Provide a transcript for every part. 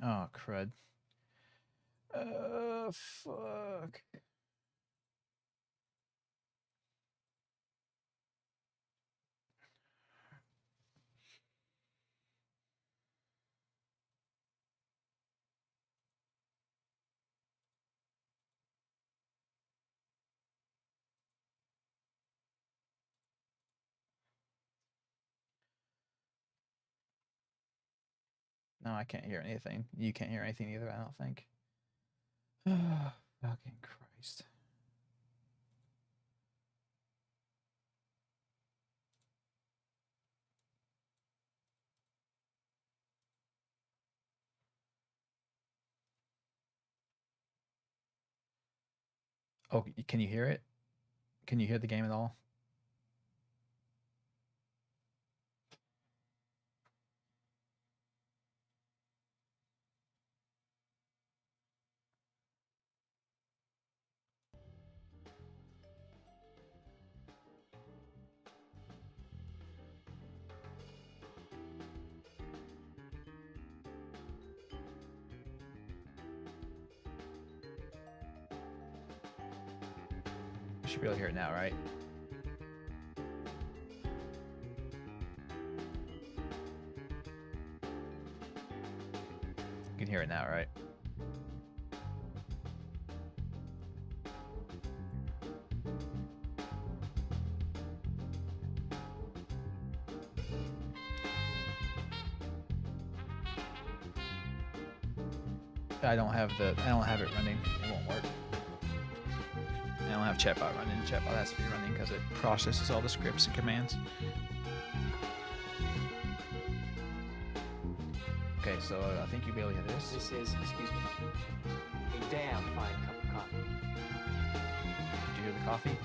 Oh, crud. Fuck. No, I can't hear anything. You can't hear anything either, I don't think. Fucking Christ. Oh, can you hear it? Can you hear the game at all? You should be able to hear it now, right? You can hear it now, right? I don't have it running. It won't work. I don't have chatbot running. Chatbot has to be running because it processes all the scripts and commands. Okay, so I think you'll be able to hear this. This is, excuse me, a damn fine cup of coffee. Did you hear the coffee?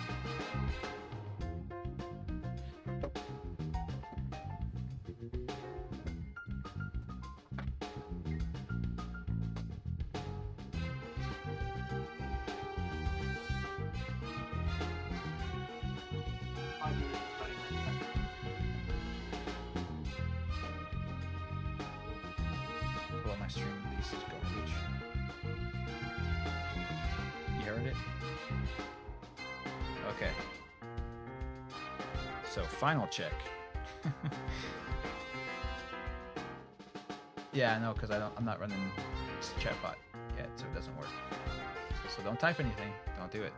Pull out my stream piece of garbage. You heard it? Okay. So final check. Yeah, I know, because I'm not running chatbot yet, so it doesn't work. So don't type anything. Don't do it.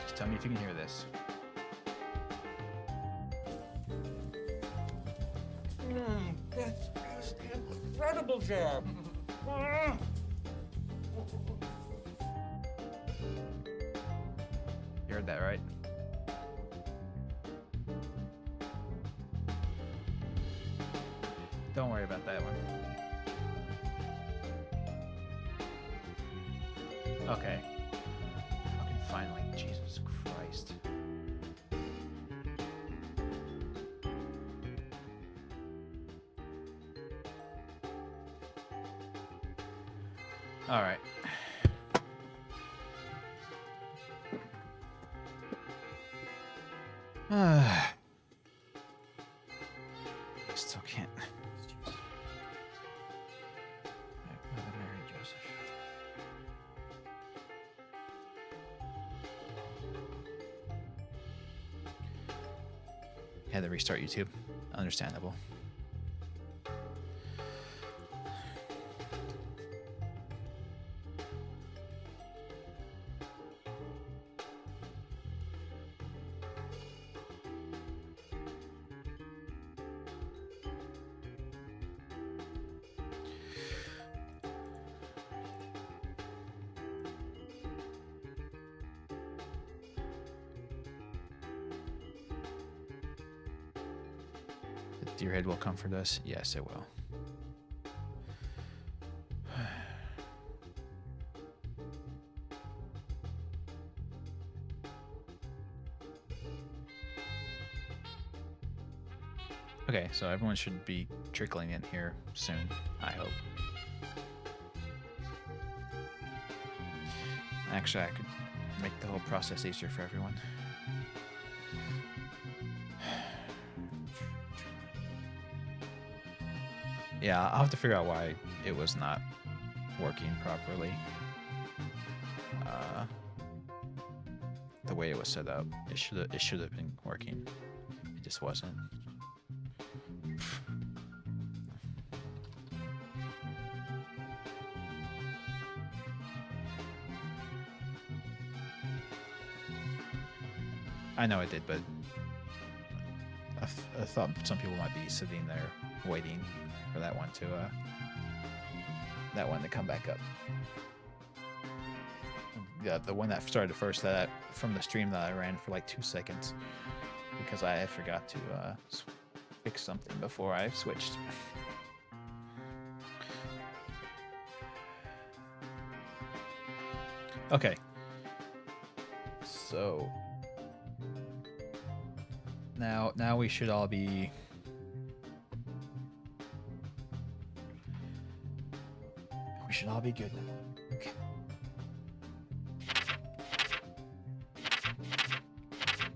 Just tell me if you can hear this. That's an incredible job. You heard that, right? Don't worry about that one. Okay. Fucking finally, Jesus Christ. All right. Still can't. Mother Mary Joseph. Had to restart YouTube. Understandable. Your head will comfort us. Yes, it will. Okay, so everyone should be trickling in here soon, I hope. Actually, I could make the whole process easier for everyone. Yeah, I'll have to figure out why it was not working properly. The way it was set up, it should have been working. It just wasn't. I know it did, but I thought some people might be sitting there waiting for that one to come back up. Yeah, the one that started first, that from the stream that I ran for like 2 seconds, because I forgot to fix something before I switched. Okay. So now we should all be good now. Okay.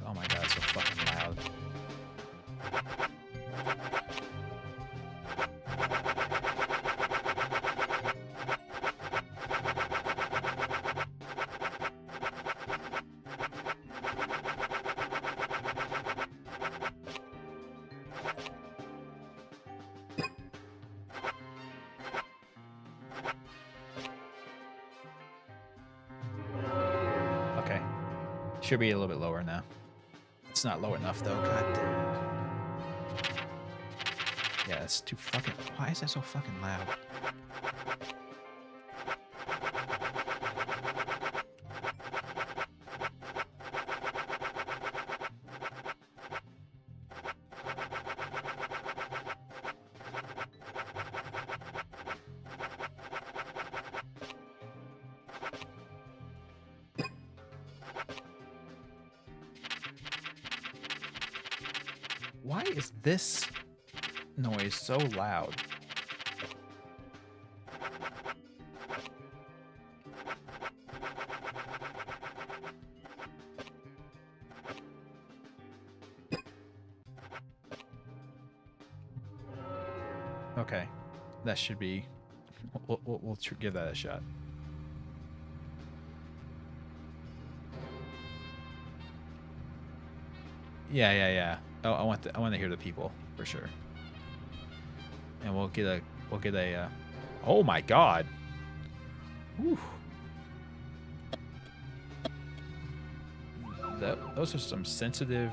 Oh my god, it's so fucking loud. Okay. Should be a little bit lower now. It's not low enough though, god damn it. Yeah, it's too fucking... Why is that so fucking loud? Why is this noise so loud? Okay, that should be... We'll give that a shot. Yeah. Oh, I want to hear the people for sure. And we'll get a oh my god. Whew. Those are some sensitive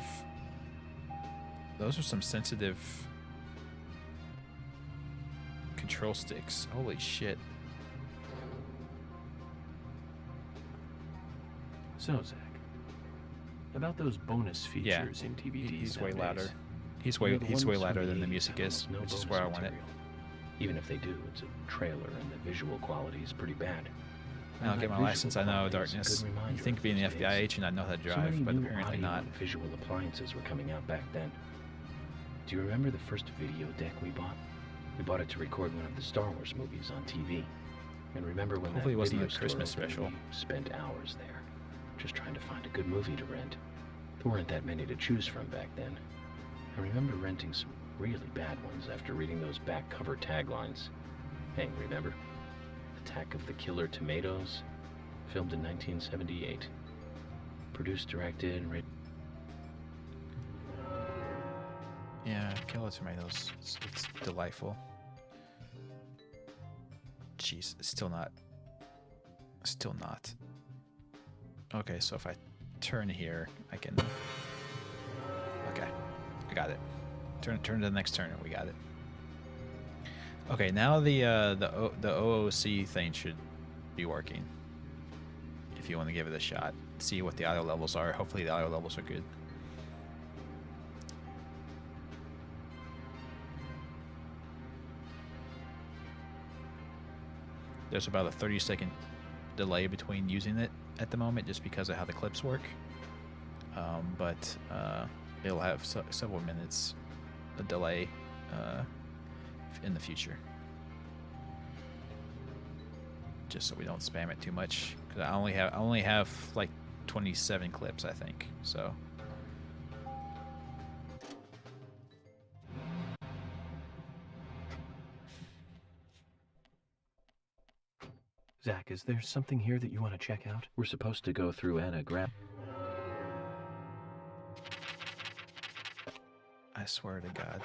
control sticks. Holy shit. So, Zach, about those bonus features in DVDs. He's way nowadays. louder. He's way louder than the music is, which is where I want it. Even if they do, it's a trailer and the visual quality is pretty bad. Now I'll get my license, I know darkness. You think being an FBI agent I'd know how to drive, but apparently not. Visual appliances were coming out back then. Do you remember the first video deck we bought? We bought it to record one of the Star Wars movies on TV. And remember when Hopefully it wasn't video a Christmas store opened, special. we spent hours there, just trying to find a good movie to rent. There weren't that many to choose from back then. I remember renting some really bad ones after reading those back cover taglines. Hey, remember? Attack of the Killer Tomatoes, filmed in 1978. Produced, directed, and written. Yeah, Killer Tomatoes. It's delightful. Jeez, it's still not. Okay, so if I turn here, I can. Okay, I got it. Turn to the next turn, and we got it. Okay, now the OOC thing should be working. If you want to give it a shot, see what the audio levels are. Hopefully the audio levels are good. There's about a 30-second delay between using it at the moment, just because of how the clips work. But it'll have several minutes a delay in the future, just so we don't spam it too much. Because I only have like 27 clips, I think. So. Zach, is there something here that you want to check out? We're supposed to go through anagram. I swear to God.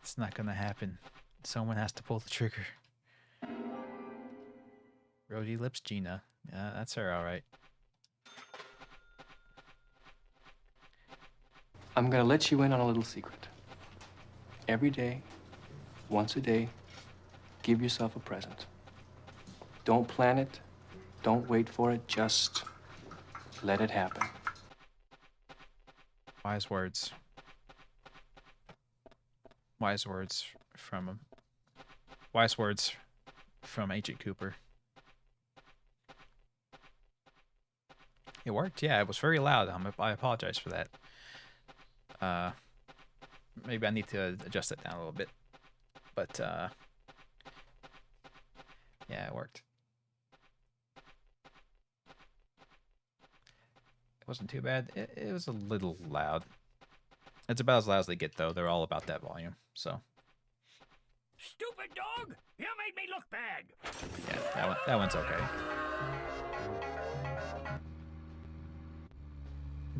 It's not gonna happen. Someone has to pull the trigger. Rosy lips, Gina. Yeah, that's her, all right. I'm gonna let you in on a little secret. Every day, once a day, give yourself a present. Don't plan it. Don't wait for it. Just let it happen. Wise words. Wise words from him. Wise words from Agent Cooper. It worked. Yeah, it was very loud. I apologize for that. Maybe I need to adjust it down a little bit. But yeah, it worked. It wasn't too bad. It was a little loud. It's about as loud as they get, though. They're all about that volume, so. Stupid dog! You made me look bad! Yeah, that one's okay.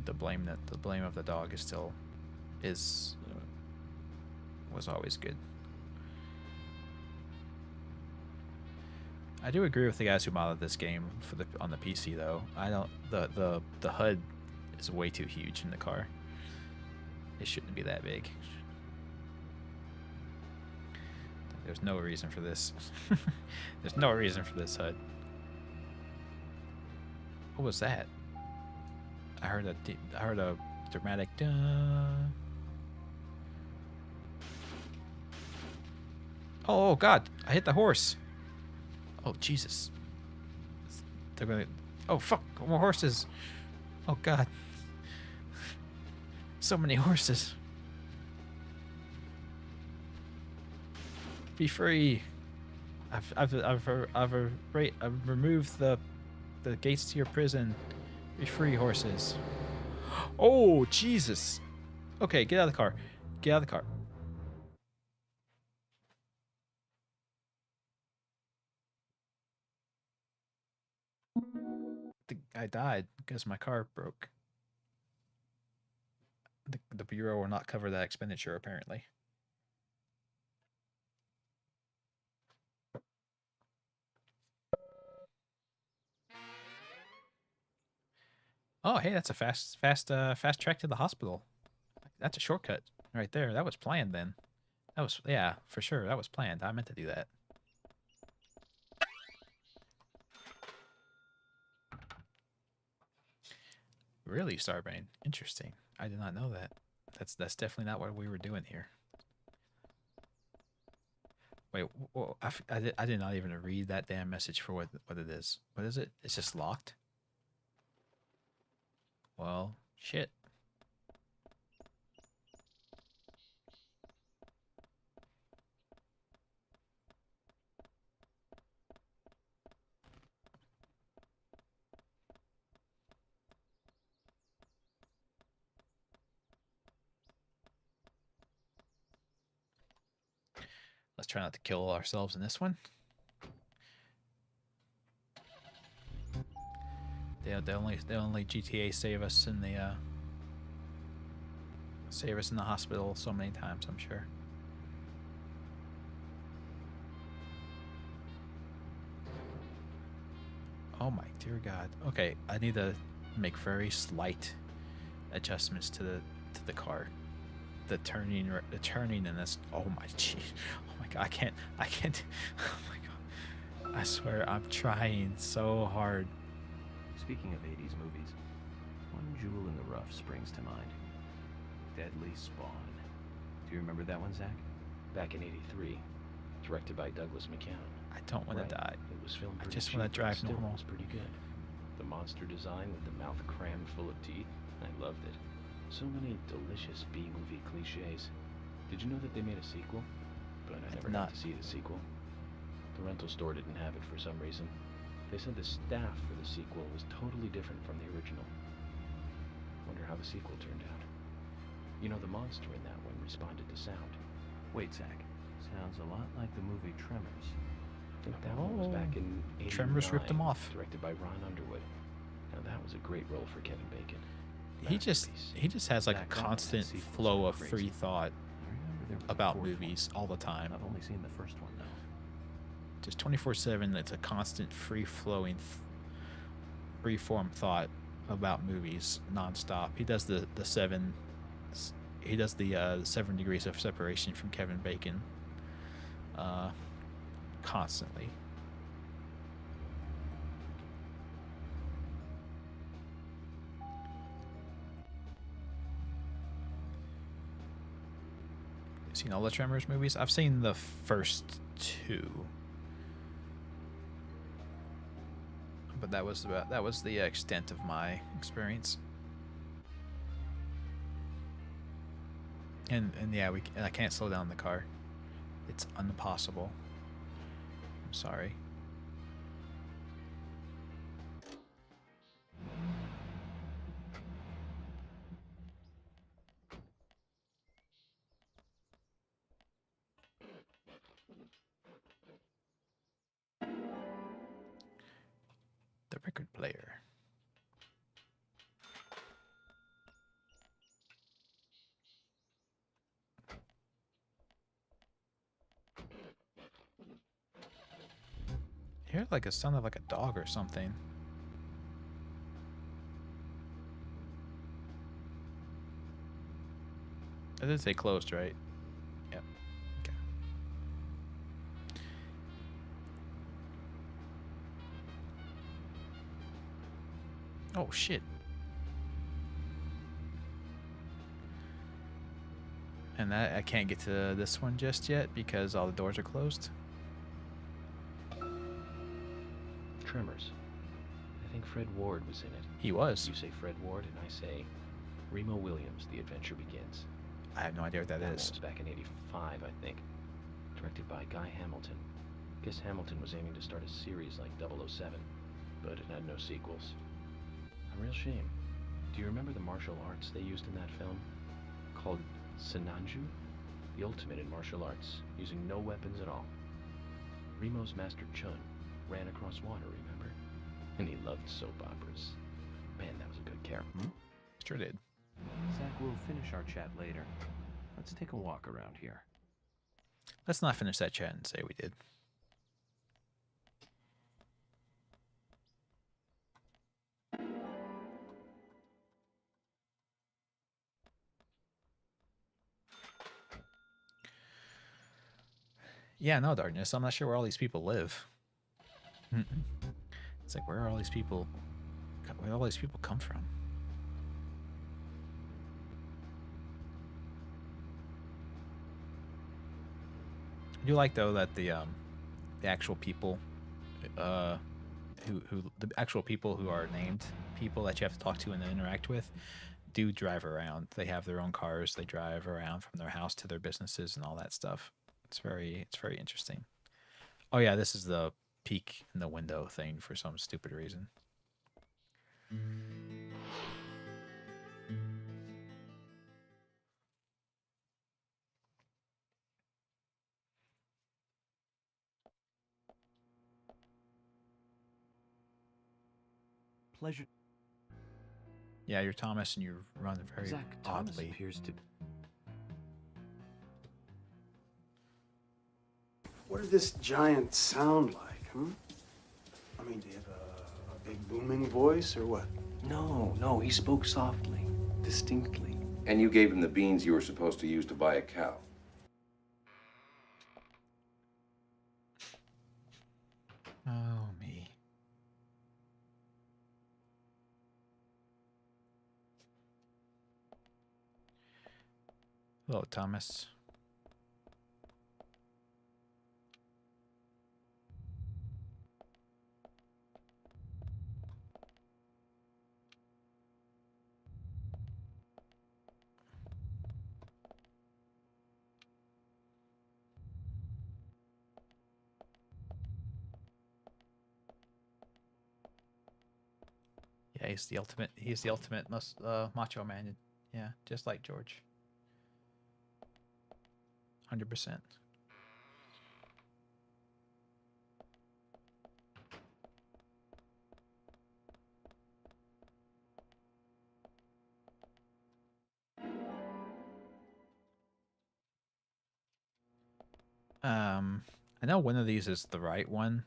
The blame of the dog was always good. I do agree with the guys who modded this game on the PC though. The HUD is way too huge in the car. It shouldn't be that big. There's no reason for this. There's no reason for this HUD. What was that? I heard a dramatic duh. Oh God! I hit the horse. Oh Jesus! They're gonna. Oh fuck! More horses! Oh God! So many horses. Be free. I've removed the gates to your prison. Be free, horses. Oh Jesus! Okay, get out of the car. Get out of the car. I died because my car broke. The Bureau will not cover that expenditure, apparently. Oh, hey, that's a fast track to the hospital. That's a shortcut right there. That was planned then. That was, yeah, for sure. That was planned. I meant to do that. Really, Starbane? Interesting. I did not know that. That's definitely not what we were doing here. Wait, well, I did not even read that damn message for what it is. What is it? It's just locked? Well, shit. Let's try not to kill ourselves in this one. They only GTA save us in the hospital so many times, I'm sure. Oh my dear God. Okay, I need to make very slight adjustments to the car. The turning in this. Oh my jeez. Oh my God. I can't. Oh my God. I swear I'm trying so hard. Speaking of 80s movies, one jewel in the rough springs to mind. Deadly Spawn. Do you remember that one, Zach? Back in '83, directed by Douglas McCann. I don't want to die. It was filmed I pretty just want to cheap, but drive still normal. was pretty good. The monster design with the mouth crammed full of teeth, I loved it. So many delicious B-movie cliches. Did you know that they made a sequel? But I never got to see the sequel. The rental store didn't have it for some reason. They said the staff for the sequel was totally different from the original. Wonder how the sequel turned out. You know, the monster in that one responded to sound. Wait, Zach. Sounds a lot like the movie Tremors. I think that one was back in '89. Tremors ripped him off. Directed by Ron Underwood. Now that was a great role for Kevin Bacon. He just has like a constant flow of free thought about movies all the time. I've only seen the first one though. Just 24/7. It's a constant free-flowing, free-form thought about movies nonstop. He does the 7 degrees of separation from Kevin Bacon constantly. Seen all the Tremors movies? I've seen the first 2, but that was the extent of my experience. And yeah, I can't slow down the car. It's impossible. I'm sorry. The record player. You hear like a sound of like a dog or something. I did say closed, right? Yep. Okay. Oh shit. And I can't get to this one just yet because all the doors are closed. Tremors. I think Fred Ward was in it. He was. You say Fred Ward, and I say Remo Williams. The Adventure Begins. I have no idea what that is. That was back in '85, I think. Directed by Guy Hamilton. Guess Hamilton was aiming to start a series like 007, but it had no sequels. A real shame. Do you remember the martial arts they used in that film? Called Sinanju? The ultimate in martial arts, using no weapons at all. Remo's master Chun ran across water, remember? And he loved soap operas. Man, that was a good character. Sure did. Zach, we'll finish our chat later. Let's take a walk around here. Let's not finish that chat and say we did. Yeah, no, Darkness. I'm not sure where all these people live. It's like, where are all these people? Where all these people come from? I do like though that the actual people, the actual people who are named people that you have to talk to and interact with, do drive around. They have their own cars. They drive around from their house to their businesses and all that stuff. It's very interesting. Oh yeah, this is the peek in the window thing for some stupid reason. Pleasure. Yeah, you're Thomas and you run very Zach, Thomas oddly. appears to... What does this giant sound like, huh? I mean, do you have a big booming voice or what? No, he spoke softly, distinctly. And you gave him the beans you were supposed to use to buy a cow. Oh, me. Hello, Thomas. Yeah, he's the ultimate. He's the ultimate macho man. Yeah, just like George. 100%. I know one of these is the right one.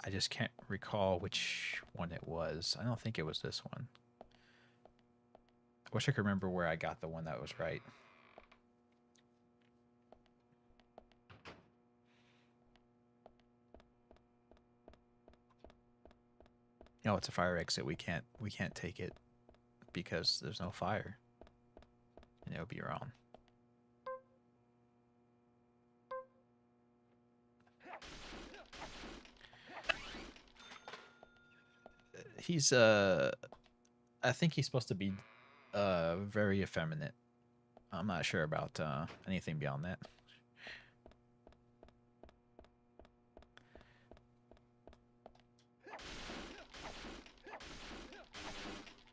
I just can't recall which one it was. I don't think it was this one. I wish I could remember where I got the one that was right. No, it's a fire exit. We can't take it because there's no fire. And it would be wrong. He's I think he's supposed to be very effeminate. I'm not sure about anything beyond that.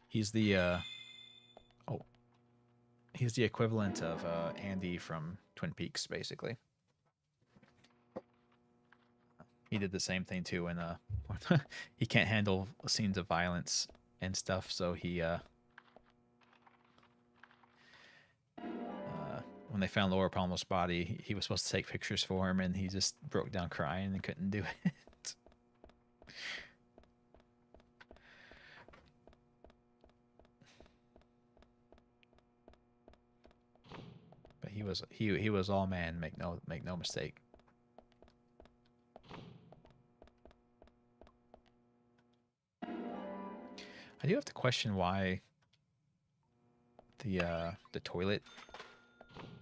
He's the he's the equivalent of Andy from Twin Peaks, basically. He did the same thing too, and he can't handle scenes of violence and stuff, so he when they found Laura Palmer's body, he was supposed to take pictures for him, and he just broke down crying and couldn't do it. But he was all man, make no mistake. I do have to question why the toilet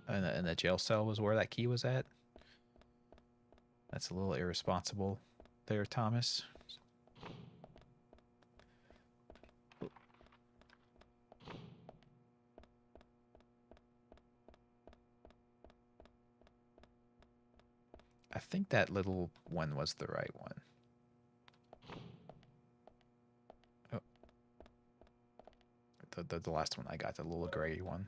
and the jail cell was where that key was at. That's a little irresponsible there, Thomas. I think that little one was the right one. Oh. The last one I got, the little gray one.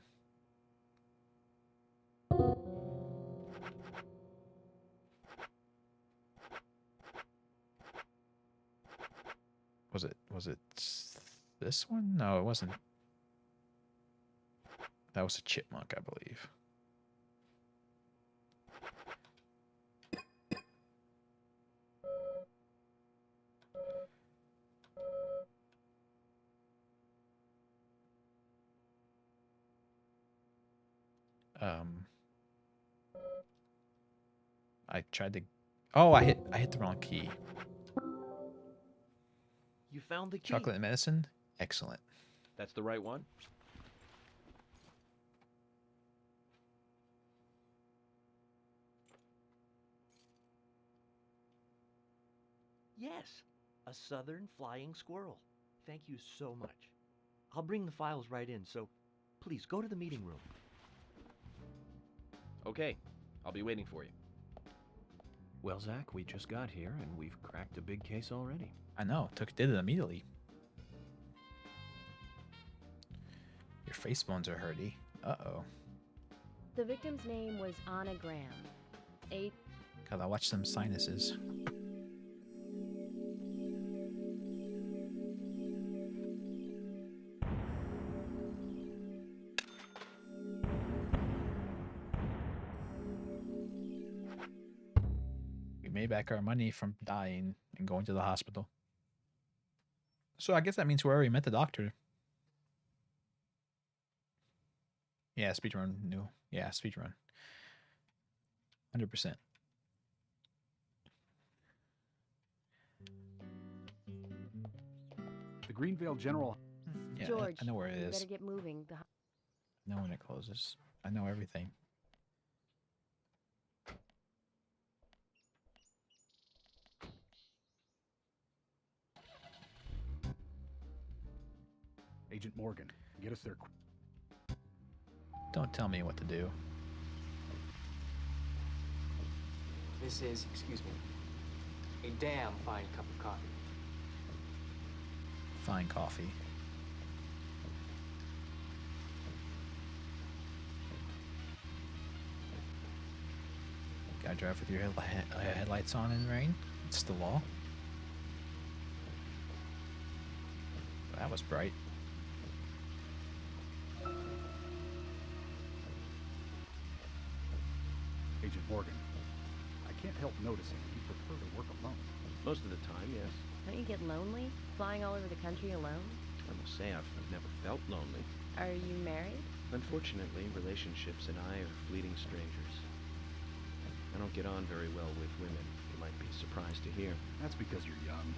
Was it this one? No, it wasn't. That was a chipmunk, I believe. I tried to. Oh, I hit the wrong key. You found the key. Chocolate and medicine? Excellent. That's the right one? Yes, a southern flying squirrel. Thank you so much. I'll bring the files right in, so please go to the meeting room. Okay, I'll be waiting for you. Well, Zach, we just got here and we've cracked a big case already. I know. Did it immediately. Your face bones are hurty. Uh-oh. The victim's name was Anna Graham. Gotta watch some sinuses. We made back our money from dying and going to the hospital. So I guess that means we already met the doctor. Yeah, speedrun. No. Yeah, speedrun. 100%. The Greenvale General. Yeah, George, I know where it you is. better get moving. I know when it closes. I know everything. Agent Morgan, get us there. Don't tell me what to do. This is, excuse me, a damn fine cup of coffee. Fine coffee. Gotta drive with your headlights on in the rain. It's the law. That was bright. Agent Morgan, I can't help noticing you prefer to work alone. Most of the time, yes. Don't you get lonely flying all over the country alone? I must say I've never felt lonely. Are you married? Unfortunately, relationships and I are fleeting strangers. I don't get on very well with women, you might be surprised to hear. That's because you're young.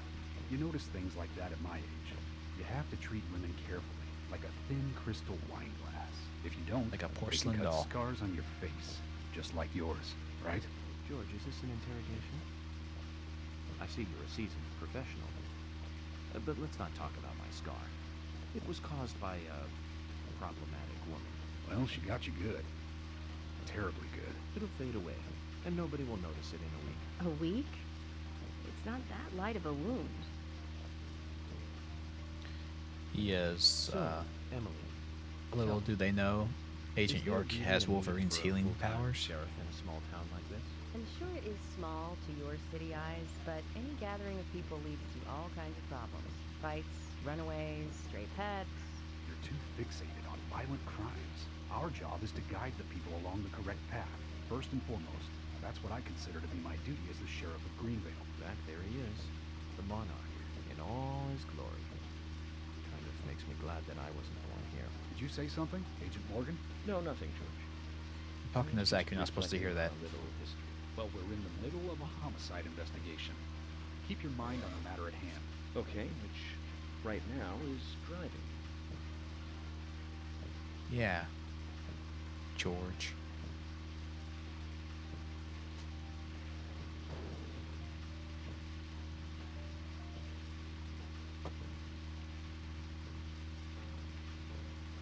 You notice things like that at my age. You have to treat women carefully, like a thin crystal wine glass. If you don't, Like a they porcelain can cut doll. scars on your face, just like yours, right? George, is this an interrogation? I see you're a seasoned professional. But let's not talk about my scar. It was caused by a problematic woman. Well, she got you good. Terribly good. It'll fade away, and nobody will notice it in a week. A week? It's not that light of a wound. He is, So, Emily, little do they know, Agent is there York really has a need Wolverine's for a healing full-time powers. sheriff in a small town like this? I'm sure it is small to your city eyes, but any gathering of people leads to all kinds of problems. Fights, runaways, stray pets. You're too fixated on violent crimes. Our job is to guide the people along the correct path, first and foremost. That's what I consider to be my duty as the sheriff of Greenvale. Back there he is, the monarch, in all his glory. Kind of makes me glad that I wasn't born here. Did you say something, Agent Morgan? No, nothing, George. Talking to Zach, you're not supposed to hear that. A little history. Well, we're in the middle of a homicide investigation. Keep your mind on the matter at hand. Okay, which right now is driving. Yeah. George.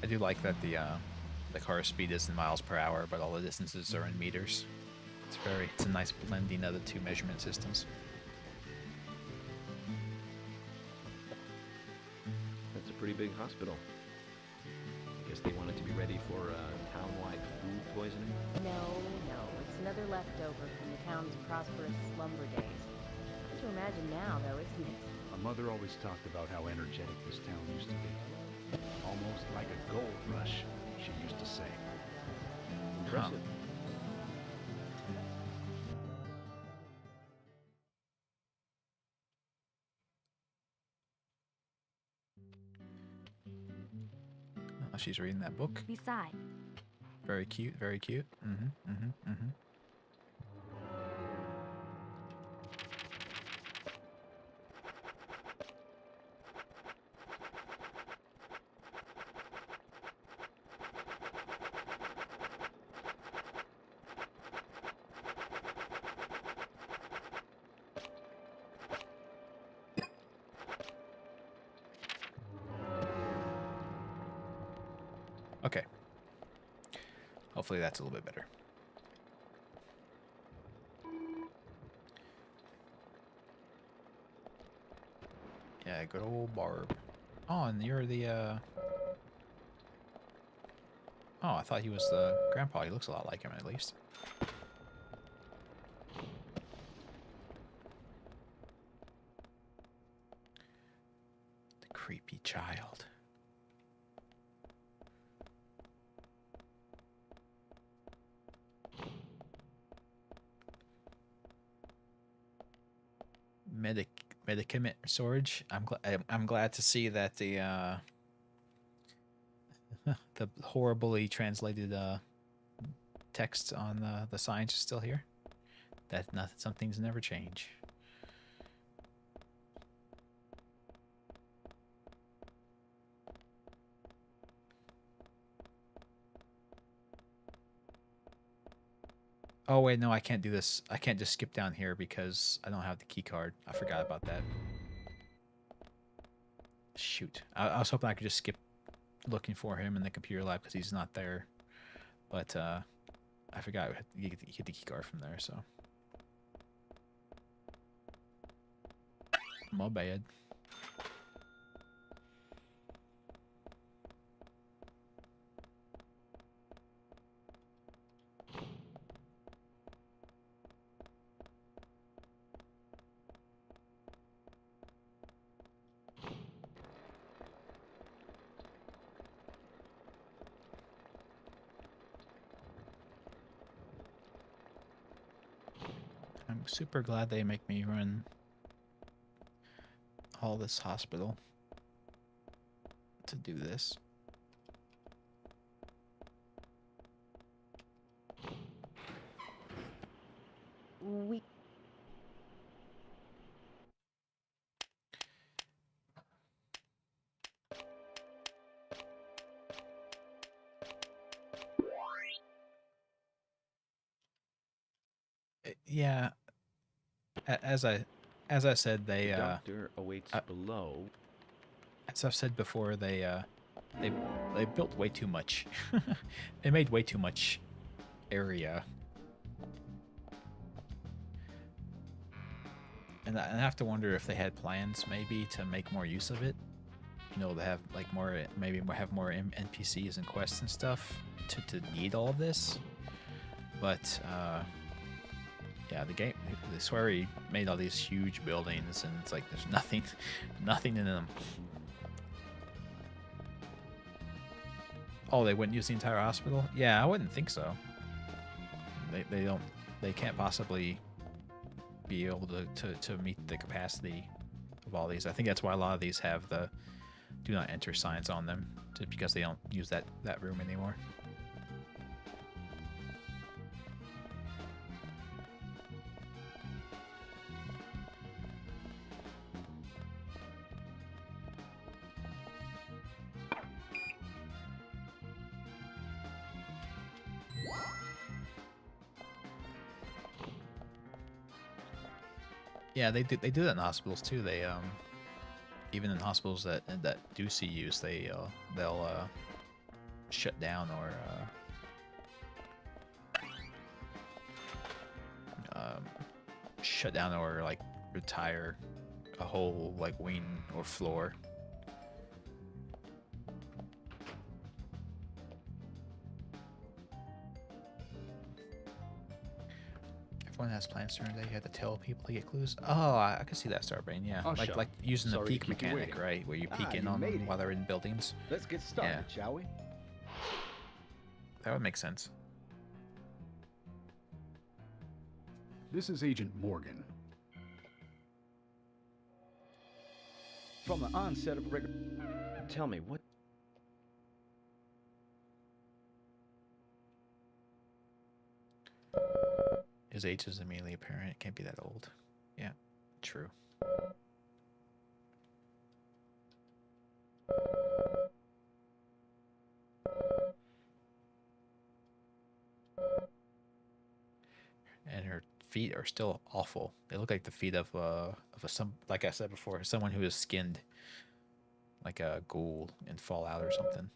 I do like that the car speed is in miles per hour, but all the distances are in meters. It's a nice blending of the two measurement systems. That's a pretty big hospital. I guess they want it to be ready for town-wide food poisoning. No, it's another leftover from the town's prosperous slumber days. Hard to imagine now, though, isn't it? My mother always talked about how energetic this town used to be. Almost like a gold rush, she used to say. Impressive. Oh, she's reading that book. Besides, Very cute, very cute. Okay. Hopefully that's a little bit better. Yeah, good old Barb. Oh, and you're the, Oh, I thought he was the grandpa. He looks a lot like him, at least. The creepy child. Medicament storage. I'm glad to see that the the horribly translated text on the signs is still here. That nothing, some things never change. Oh wait, no, I can't do this. I can't just skip down here because I don't have the key card. I forgot about that. Shoot. I was hoping I could just skip looking for him in the computer lab because he's not there. But I forgot you get the key card from there, so. My bad. super glad they make me run all this hospital to do this. We Yeah, as I said, The they doctor awaits uh, below. as I've said before, they they built way too much. They made way too much area, and I have to wonder if they had plans maybe to make more use of it. You know, to have like more, maybe have more NPCs and quests and stuff to need all of this. But yeah, the game, they swear he made all these huge buildings, and it's like there's nothing in them. Oh, they wouldn't use the entire hospital? Yeah, I wouldn't think so. They can't possibly be able to meet the capacity of all these. I think that's why a lot of these have the do not enter signs on them, just because they don't use that room anymore. Yeah, they do that in hospitals too. They even in hospitals that do see use, they'll shut down or like retire a whole like wing or floor. Everyone has plans during the day. You have to tell people to get clues. Oh, I can see that, Starbrain. Yeah, Oh, like sure. like using the Sorry to peek keep you mechanic, waiting. right? Where you peek in you on made them it. while they're in buildings. Let's get started, Yeah. shall we? That would make sense. This is Agent Morgan. From the onset of rigor. Tell me, what? His age is immediately apparent. It can't be that old. Yeah, true. And her feet are still awful. They look like the feet of some, like I said before, someone who is skinned like a ghoul in Fallout or something.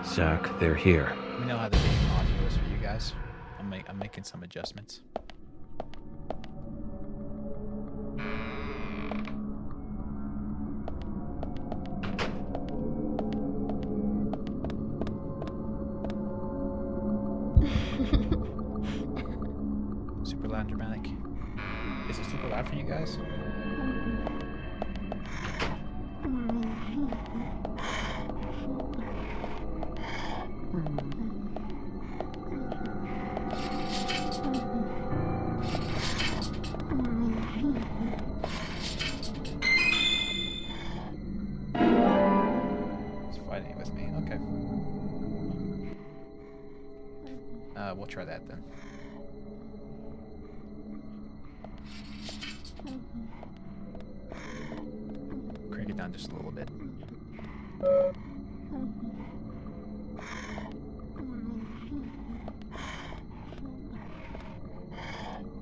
Zach, they're here. Let me know how the game audio is for you guys. I'm making some adjustments. Super loud and dramatic. Is it super loud for you guys? It's fighting with me. Okay. We'll try that then. Crank it down just a little bit.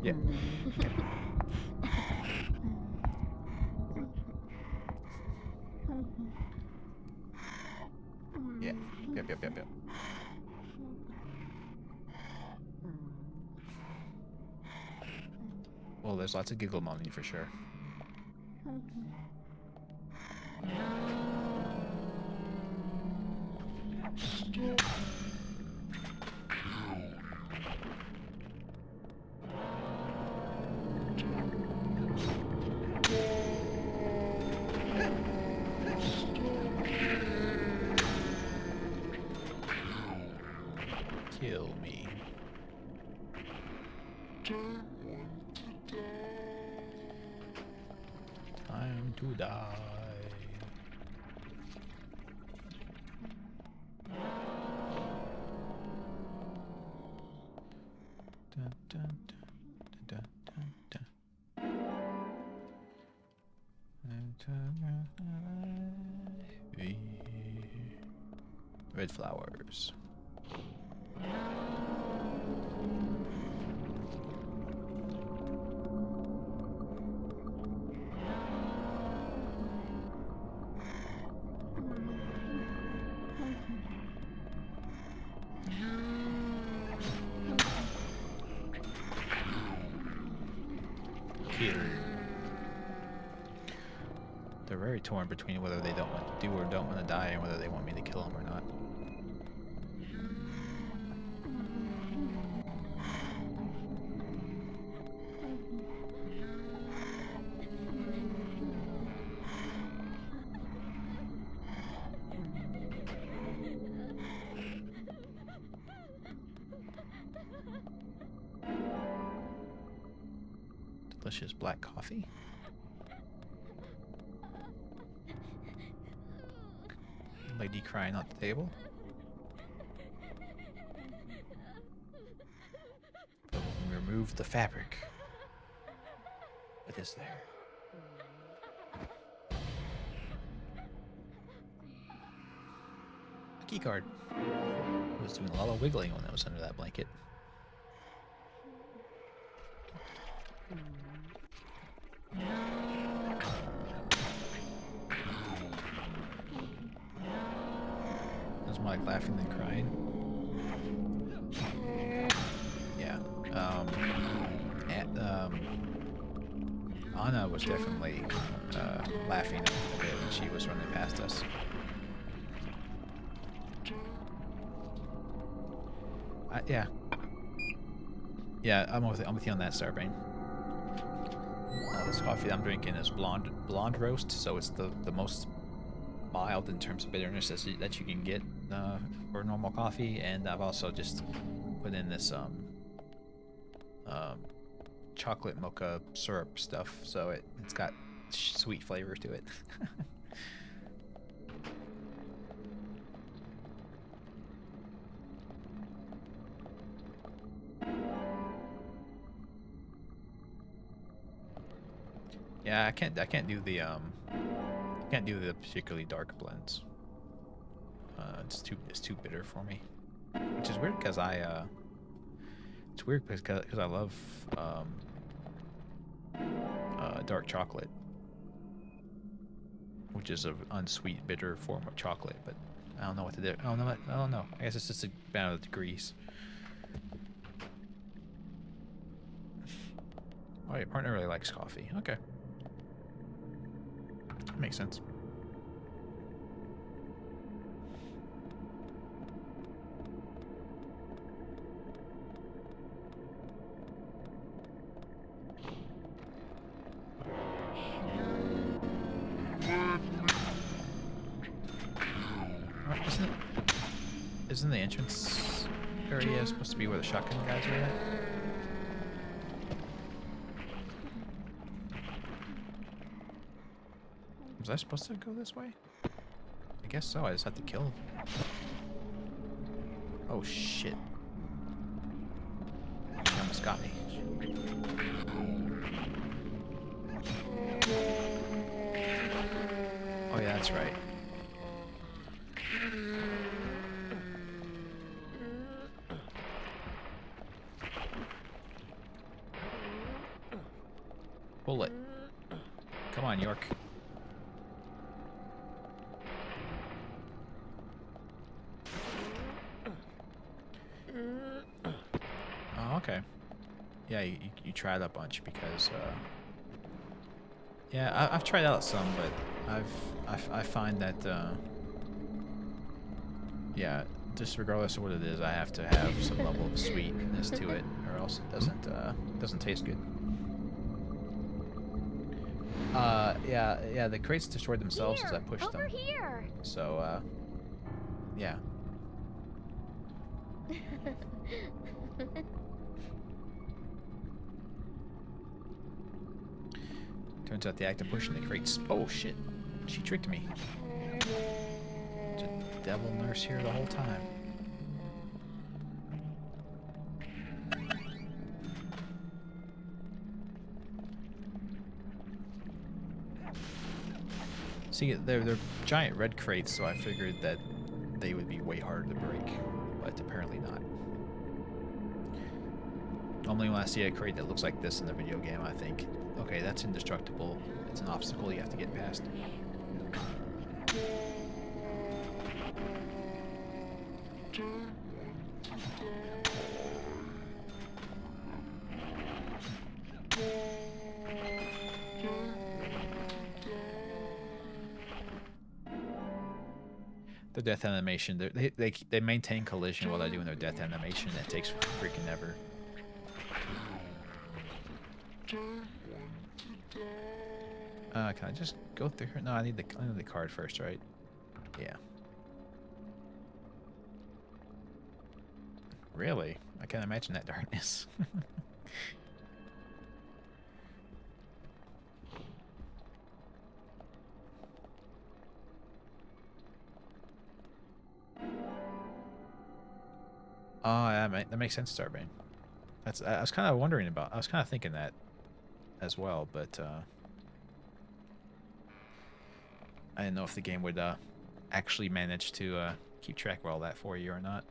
Yeah. Okay. Well, there's lots of giggle money for sure. Kill me. Time to die. Dun, dun, dun, dun, dun, dun. Red flowers. Kill. They're very torn between whether they don't want to do or don't want to die and whether they want me to kill them or not. Delicious black coffee. Lady crying on the table. But when we remove the fabric, what is there? A key card. I was doing a lot of wiggling when I was under that blanket. It's more like laughing than crying. Yeah. Anna was definitely laughing a bit when she was running past us. Yeah. Yeah, I'm with you on that, Starbrain. This coffee I'm drinking is blonde roast, so it's the most mild in terms of bitterness that you can get for normal coffee, and I've also just put in this chocolate mocha syrup stuff, so it's got sweet flavor to it. Yeah, I can't do the particularly dark blends. It's too bitter for me, which is weird because it's weird because I love dark chocolate, which is an unsweet bitter form of chocolate, but I don't know what to do. I don't know. I guess it's just a matter of degrees. Oh, your partner really likes coffee. Okay. Makes sense. Isn't the entrance area supposed to be where the shotgun guys are at? Was I supposed to go this way? I guess so. I just have to kill him. Oh shit. She almost got me. Oh yeah, that's right. Bullet. Come on, York. Oh, okay. yeah, you try it a bunch because yeah, I've tried out some, but I find that yeah, just regardless of what it is, I have to have some level of sweetness to it, or else it doesn't taste good. Yeah, the crates destroyed themselves as I pushed them. Here. So yeah. Turns out the act of pushing the crates. Oh shit! She tricked me. There's a devil nurse here the whole time. See, they're giant red crates, so I figured that they would be way harder to break, but apparently not. Normally when I see a crate that looks like this in the video game, I think, okay, that's indestructible. It's an obstacle you have to get past. The death animation, they maintain collision while they're doing their death animation. It takes freaking ever. Can I just go through here? No, I need the card first, right? Yeah. Really? I can't imagine that darkness. Oh, yeah, that makes sense, Starbane. I was kind of wondering about. I was kind of thinking that as well, but I didn't know if the game would actually manage to keep track of all that for you or not.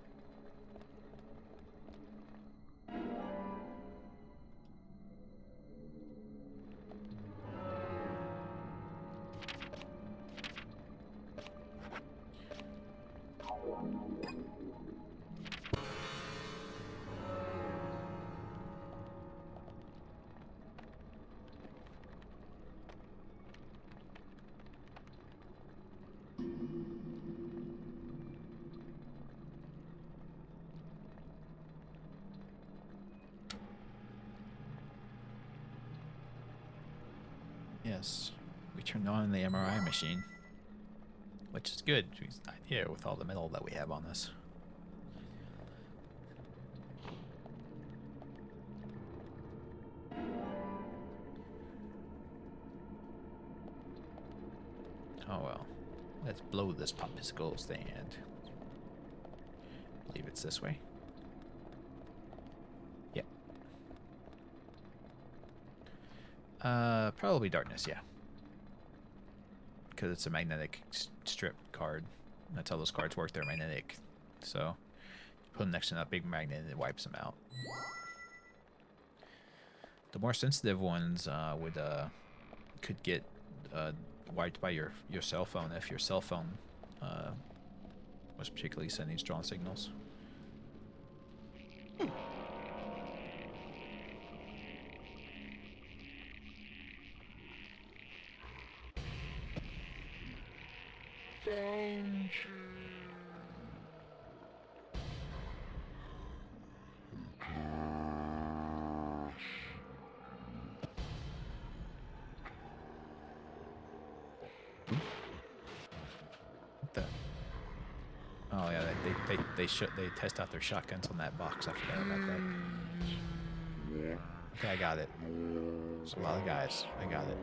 Yes, we turned on the MRI machine, which is good. It's an idea with all the metal that we have on this. Oh well, let's blow this popsicle stand. I believe it's this way. Yep. Probably darkness, yeah. Because it's a magnetic strip card. That's how those cards work. They're magnetic. So you put them next to that big magnet and it wipes them out. The more sensitive ones could get wiped by your cell phone if your cell phone was particularly sending strong signals. Oh yeah, they test out their shotguns on that box. I forgot about that. Okay, I got it. There's a lot of guys. I got it.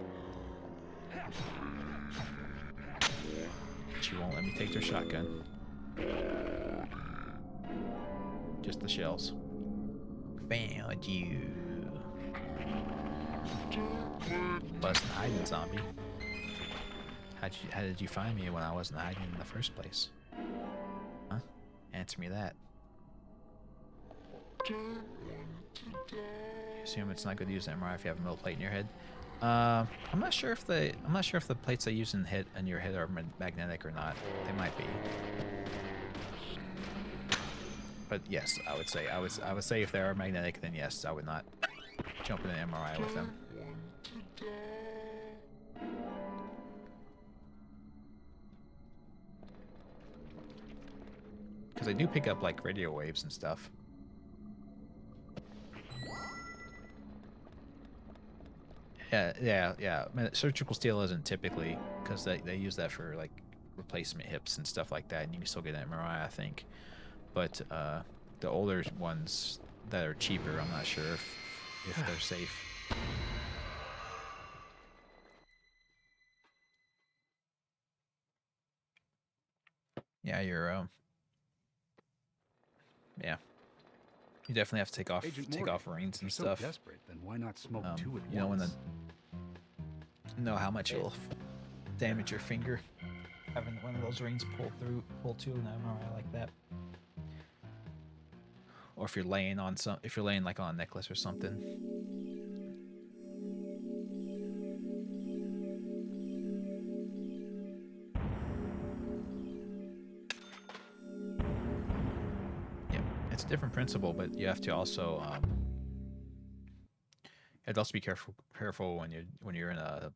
But you won't let me take their shotgun. Just the shells. Found you. Wasn't hiding, zombie. How did you find me when I wasn't hiding in the first place? Huh? Answer me that. Assume it's not good to use an MRI if you have a metal plate in your head. I'm not sure if the plates they use in your head are magnetic or not. They might be. But yes, I would say if they are magnetic, then yes, I would not jump in an MRI with them. Because they do pick up like radio waves and stuff. Yeah. I mean, surgical steel isn't typically, because they use that for like replacement hips and stuff like that, and you can still get an MRI, I think. But the older ones that are cheaper, I'm not sure if they're safe. Yeah, yeah. You definitely have to take off reins and stuff. So desperate, then why not smoke two at you don't once? know how much it'll damage your finger having one of those rings pull to an MRI like that. Or if you're laying like on a necklace or something. Yeah, it's a different principle, but you have to also be careful when you're in a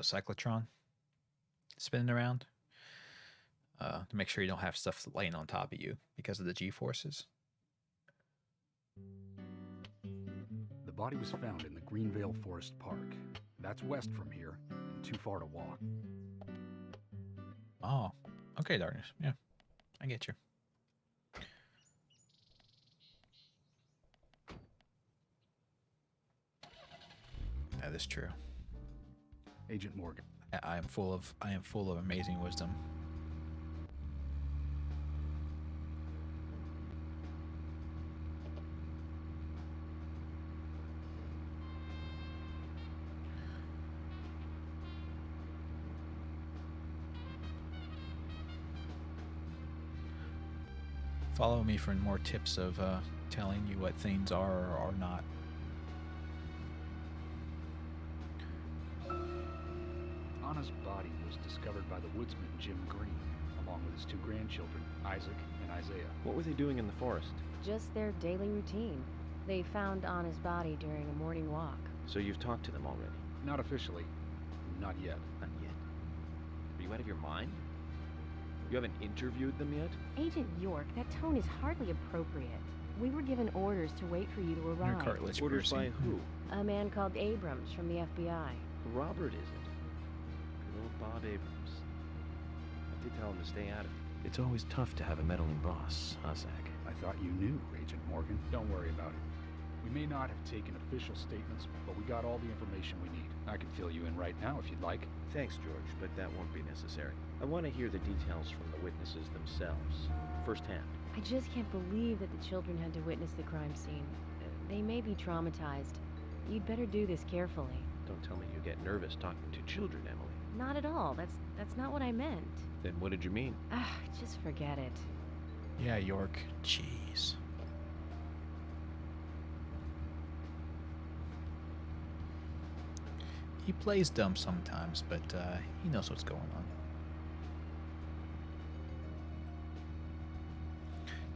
cyclotron spinning around, to make sure you don't have stuff laying on top of you because of the G-forces. The body was found in the Greenvale Forest Park. That's west from here, and too far to walk. Oh, okay, Darkness. Yeah, I get you. That is true. Agent Morgan. I am full of amazing wisdom. Follow me for more tips of telling you what things are or are not. Anna's body was discovered by the woodsman Jim Green, along with his two grandchildren, Isaac and Isaiah. What were they doing in the forest? Just their daily routine. They found Anna's body during a morning walk. So you've talked to them already? Not officially. Not yet. Not yet. Are you out of your mind? You haven't interviewed them yet? Agent York, that tone is hardly appropriate. We were given orders to wait for you to arrive. Orders by who? A man called Abrams from the FBI. Robert, is it? Good old Bob Abrams. I did tell him to stay out of it. It's always tough to have a meddling boss, huh, Zach? I thought you knew, Agent Morgan. Don't worry about it. We may not have taken official statements, but we got all the information we need. I can fill you in right now if you'd like. Thanks, George, but that won't be necessary. I want to hear the details from the witnesses themselves, firsthand. I just can't believe that the children had to witness the crime scene. They may be traumatized. You'd better do this carefully. Don't tell me you get nervous talking to children, Emily. Not at all. That's not what I meant. Then what did you mean? Just forget it. Yeah, York. Jeez. He plays dumb sometimes, but he knows what's going on.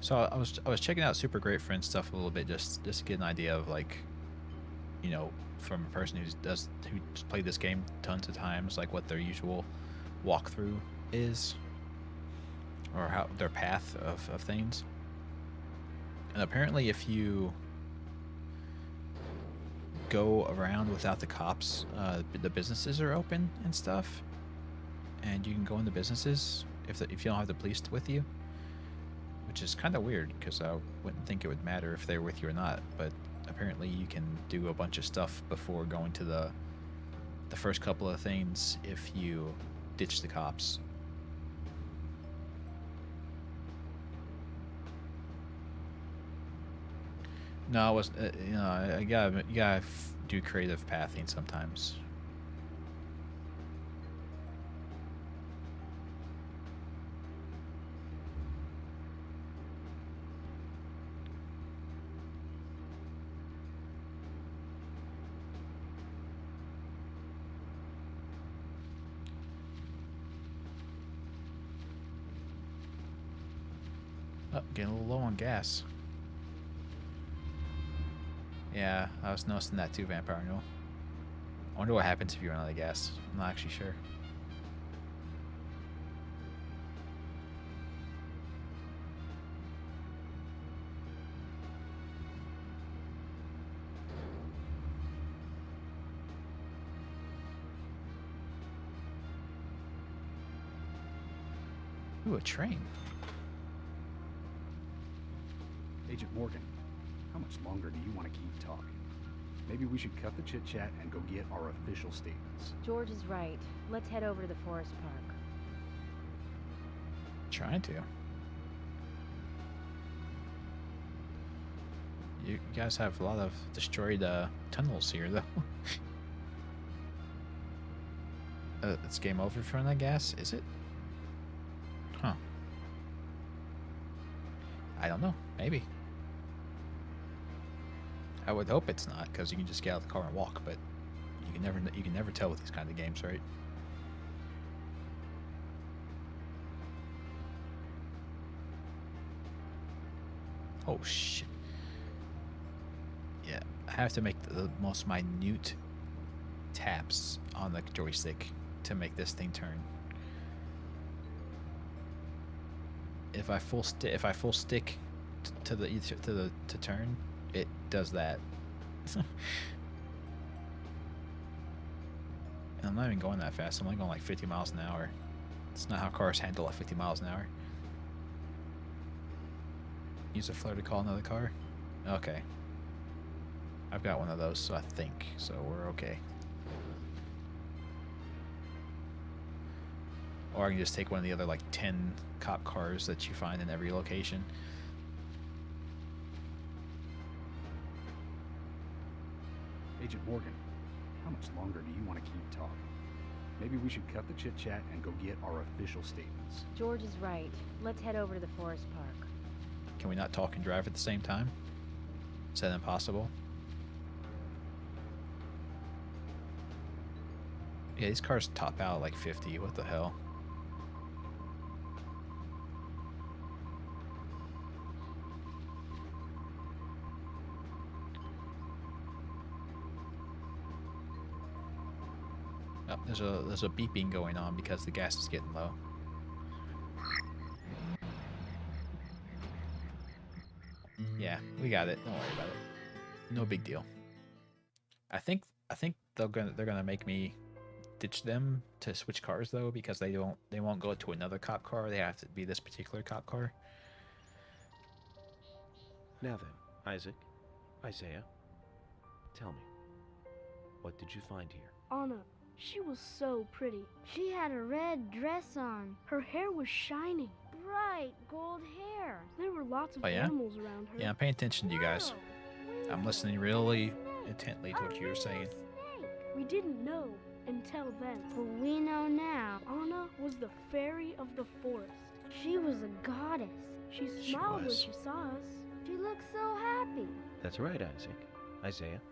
So I was checking out Super Great Friends stuff a little bit, just to get an idea of, like, you know, from a person who's played this game tons of times, like what their usual walkthrough is, or how their path of things. And apparently, if you go around without the cops, the businesses are open and stuff, and you can go in the businesses if you don't have the police with you, which is kind of weird because I wouldn't think it would matter if they're with you or not, but apparently you can do a bunch of stuff before going to the first couple of things if you ditch the cops. No, I was, you know, you gotta do creative pathing sometimes. Oh, getting a little low on gas. Yeah, I was noticing that too, Vampire Noel. I wonder what happens if you run out of gas. I'm not actually sure. Ooh, a train. Agent Morgan, how much longer do you want to keep talking? Maybe we should cut the chit-chat and go get our official statements. George is right. Let's head over to the forest park. Trying to. You guys have a lot of destroyed tunnels here, though. It's game over for that gas, is it? Huh. I don't know. Maybe. I would hope it's not, because you can just get out of the car and walk. But you can never tell with these kind of games, right? Oh shit. Yeah, I have to make the most minute taps on the joystick to make this thing turn. If I full stick to turn, it does that. And I'm not even going that fast. I'm only going like 50 miles an hour. It's not how cars handle at 50 miles an hour. Use a flare to call another car? Okay. I've got one of those, so I think. So we're okay. Or I can just take one of the other like 10 cop cars that you find in every location. Agent Morgan, how much longer do you want to keep talking? Maybe we should cut the chit-chat and go get our official statements. George is right. Let's head over to the forest park. Can we not talk and drive at the same time? Is that impossible? Yeah, these cars top out like 50. What the hell? Oh, there's a beeping going on because the gas is getting low. Yeah, we got it. Don't worry about it. No big deal. I think they're gonna make me ditch them to switch cars though, because they won't go to another cop car. They have to be this particular cop car. Now then, Isaac, Isaiah, tell me, what did you find here? Anna, she was so pretty. She had a red dress on. Her hair was shining. Bright gold hair. There were lots of animals around her. Yeah, I'm paying attention to you guys. I'm listening really intently to what you were saying. We didn't know until then. But we know now. Anna was the fairy of the forest. She was a goddess. She smiled when she saw us. She looked so happy. That's right, Isaac. Isaiah.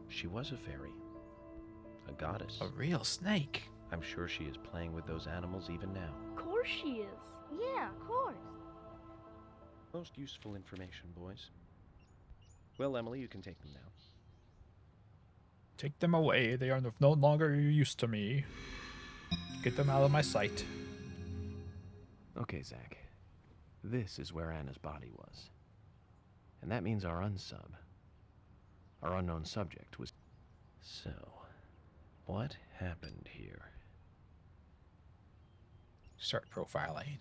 She was a fairy. A goddess. A real snake. I'm sure she is playing with those animals even now. Of course she is. Yeah, of course. Most useful information, boys. Well, Emily, you can take them now. Take them away. They are no longer use to me. Get them out of my sight. Okay, Zach. This is where Anna's body was. And that means our unsub, our unknown subject, was... So, what happened here? Start profiling.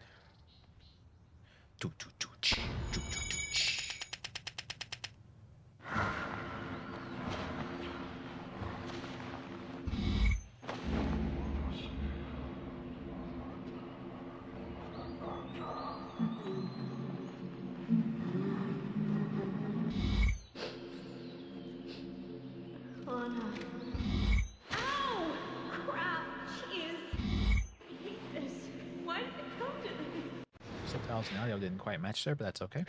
Subtitles and audio didn't quite match there, but that's okay.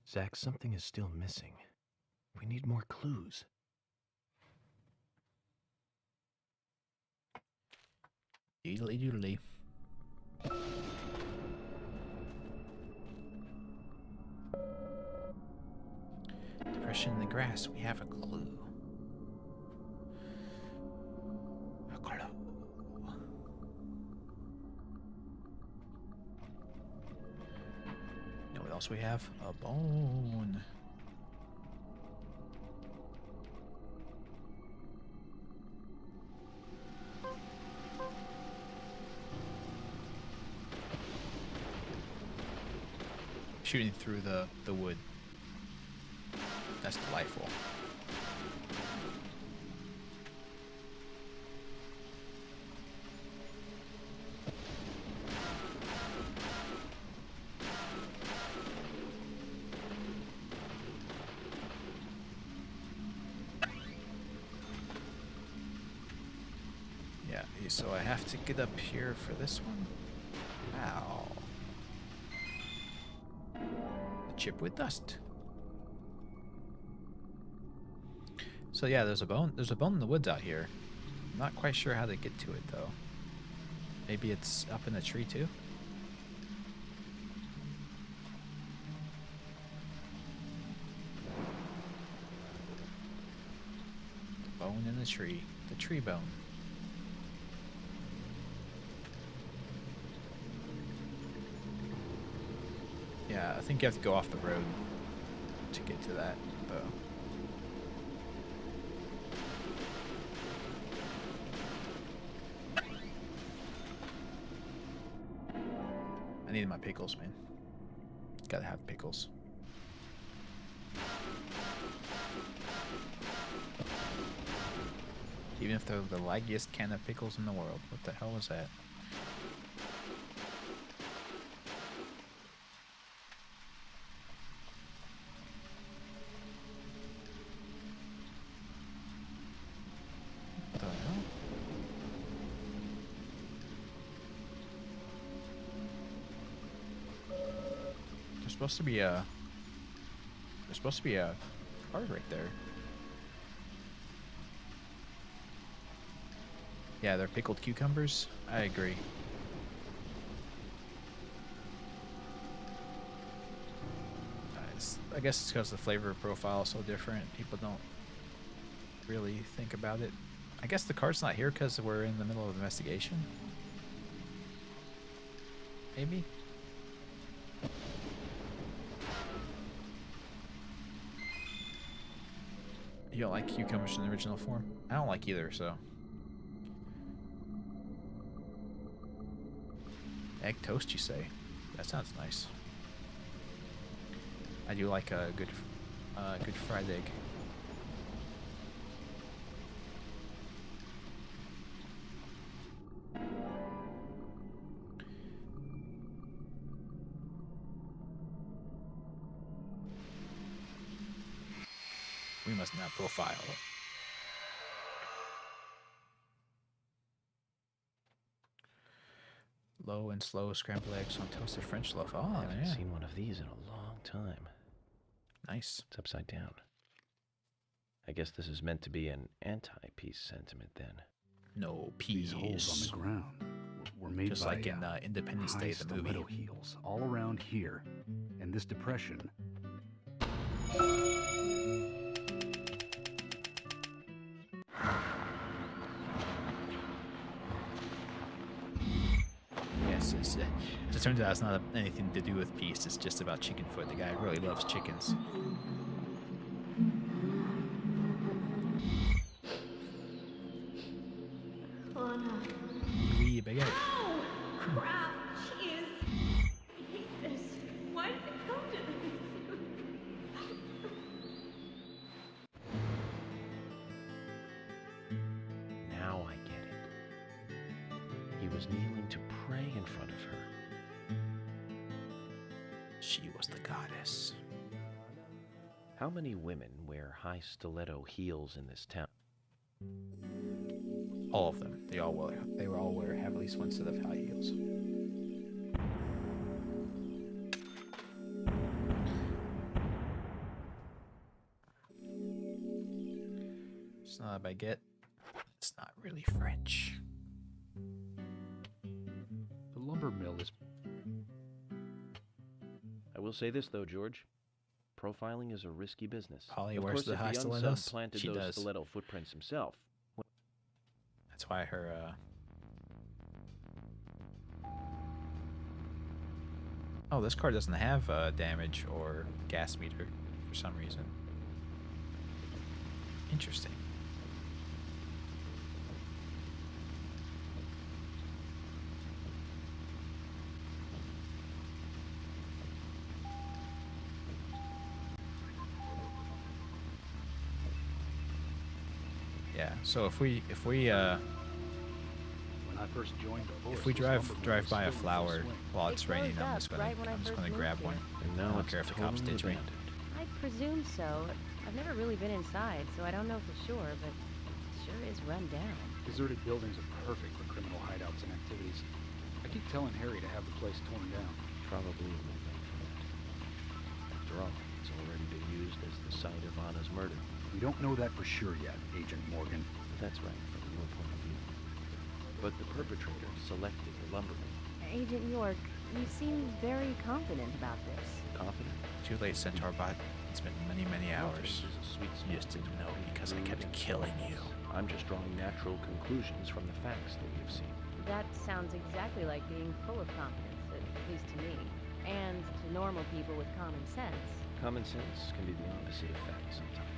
Zach, something is still missing. We need more clues. Doodly doodly. grass, we have a clue. A clue. You know what else we have? A bone. Shooting through the wood. That's delightful. Yeah, so I have to get up here for this one. Ow. A chip with dust. So yeah, there's a bone in the woods out here. I'm not quite sure how to get to it though. Maybe it's up in the tree too? The bone in the tree. The tree bone. Yeah, I think you have to go off the road to get to that though. I needed my pickles, man. Gotta have pickles. Even if they're the laggiest can of pickles in the world. What the hell was that? What the hell? There's supposed to be a card right there. Yeah, they're pickled cucumbers. I agree. I guess it's because the flavor profile is so different. People don't really think about it. I guess the card's not here because we're in the middle of the investigation. Maybe? You don't like cucumbers in the original form? I don't like either, so. Egg toast, you say? That sounds nice. I do like a good fried egg. We must now profile. Low and slow scrambled eggs on toasted French loaf. Oh, I haven't yeah. seen one of these in a long time. Nice. It's upside down. I guess this is meant to be an anti-peace sentiment then. No These peas. holes on the ground were made just by like in Independence Day, the movie. stiletto heels all around here, and this depression. Yes, as it turns out, it's not anything to do with peace. It's just about chicken foot. The guy really loves chickens. Oh no. Wee baguette. Oh, crap. Jeez. I hate this. Why did it come to this? Now I get it. He was kneeling to pray in front of her. She was the goddess. How many women wear high stiletto heels in this town? All of them. They all wear have at least one set of high heels. It's not a baguette. It's not really French. The lumber mill is. I will say this though, George. Profiling is a risky business. Polly Of wears course, the if high the stilettos. unsub planted She those does. stiletto footprints himself, That's why her. Oh, this car doesn't have damage or gas meter for some reason. Interesting. Yeah. So if we When I first joined the force, if we this drive lumber mill was by a still in full flower swing. while it's It raining, closed I'm up just gonna right when I first moved grab here. one. and I now don't it's care if the cops totally ditch me. abandoned. I presume so. I've never really been inside, so I don't know for sure, but it sure is run down. Deserted buildings are perfect for criminal hideouts and activities. I keep telling Harry to have the place torn down. Probably will thank for that. After all, it's already been used as the site of Anna's murder. We don't know that for sure yet, Agent Morgan. That's right, from your point of view. But the perpetrator selected the lumber mill. Agent York, you seem very confident about this. Confident? Too late, Centaur Bot. It's been many, many hours. Confidence is a sweet You just didn't know because I kept killing you. I'm just drawing natural conclusions from the facts that we've seen. That sounds exactly like being full of confidence, at least to me. And to normal people with common sense. Common sense can be the opposite of fact sometimes.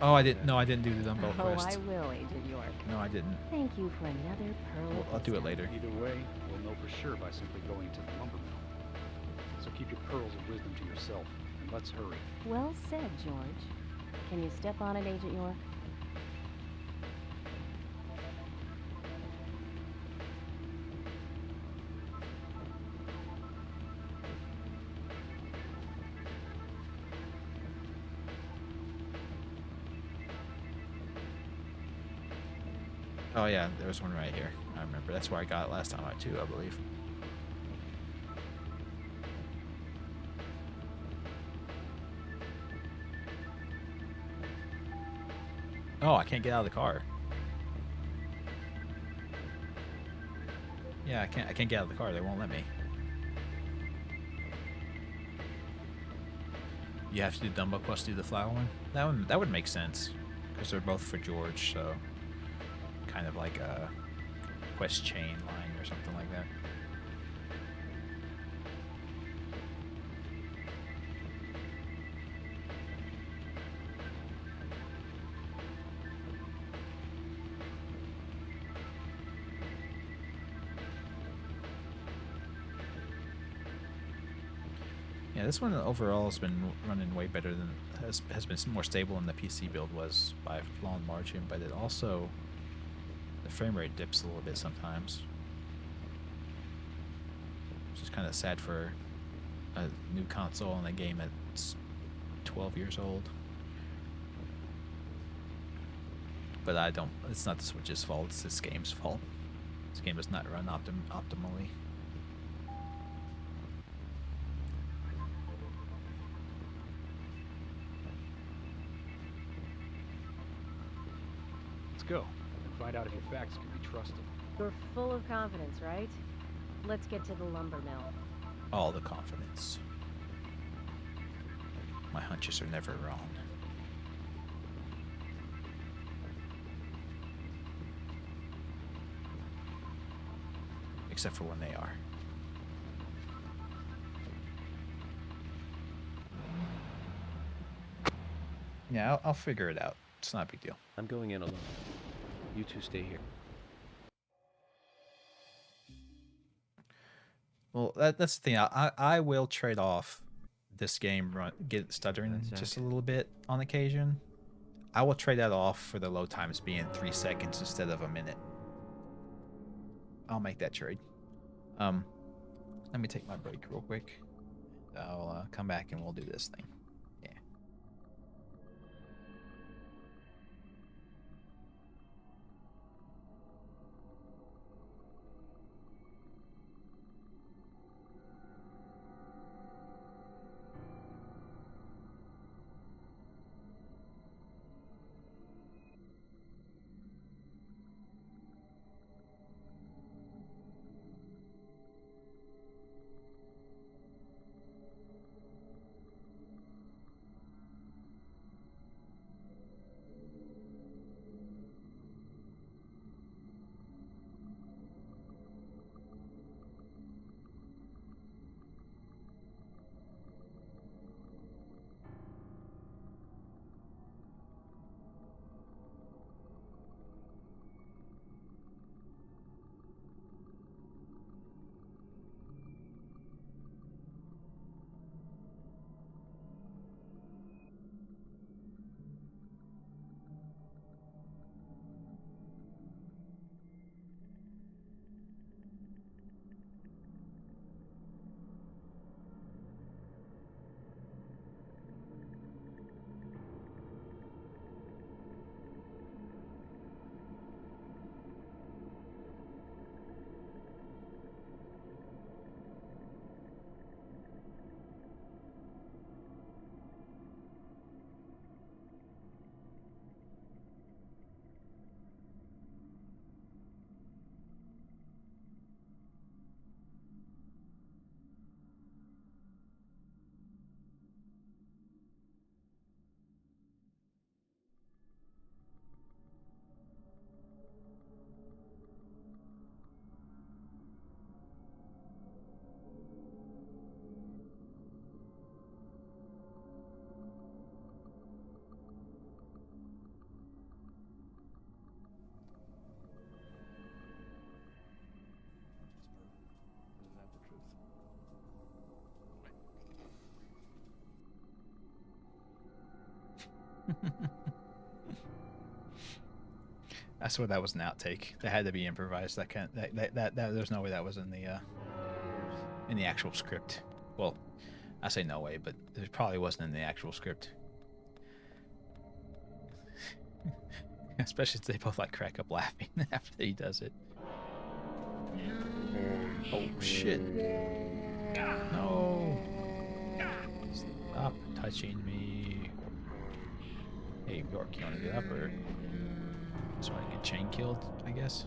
Oh, I didn't. No, I didn't do the Dumbo Oh, quest. I will, Agent York. No, I didn't. Thank you for another pearl. Well, I'll do it later. Either way, we'll know for sure by simply going to the lumber mill. So keep your pearls of wisdom to yourself, and let's hurry. Well said, George. Can you step on it, Agent York? Oh yeah, there was one right here. I remember. That's where I got it last time out too, I believe. Oh, I can't get out of the car. Yeah, I can't get out of the car. They won't let me. You have to do Dumbo quest to do the flower one. That would make sense because they're both for George, so kind of like a quest chain line or something like that. Yeah, this one overall has been running way better than has been more stable than the PC build was by a long margin, but it also the frame rate dips a little bit sometimes. Which is kind of sad for a new console and a game that's 12 years old. But I don't. It's not the Switch's fault. It's this game's fault. This game does not run optimally. Let's go and find out if your facts can be trusted. You're full of confidence, right? Let's get to the lumber mill. All the confidence. My hunches are never wrong. Except for when they are. Yeah, I'll figure it out. It's not a big deal. I'm going in alone. You two stay here. Well, that's the thing. I will trade off this game get stuttering just a little bit on occasion. I will trade that off for the load times being 3 seconds instead of a minute. I'll make that trade. Let me take my break real quick. I'll come back and we'll do this thing. Yeah. I swear that was an outtake. That had to be improvised. That can't. That there's no way that was in the actual script. Well, I say no way, but it probably wasn't in the actual script. Especially if they both like crack up laughing after he does it. Oh shit! No! Stop touching me. Hey Bjork, you wanna get up or just wanna get chain killed, I guess?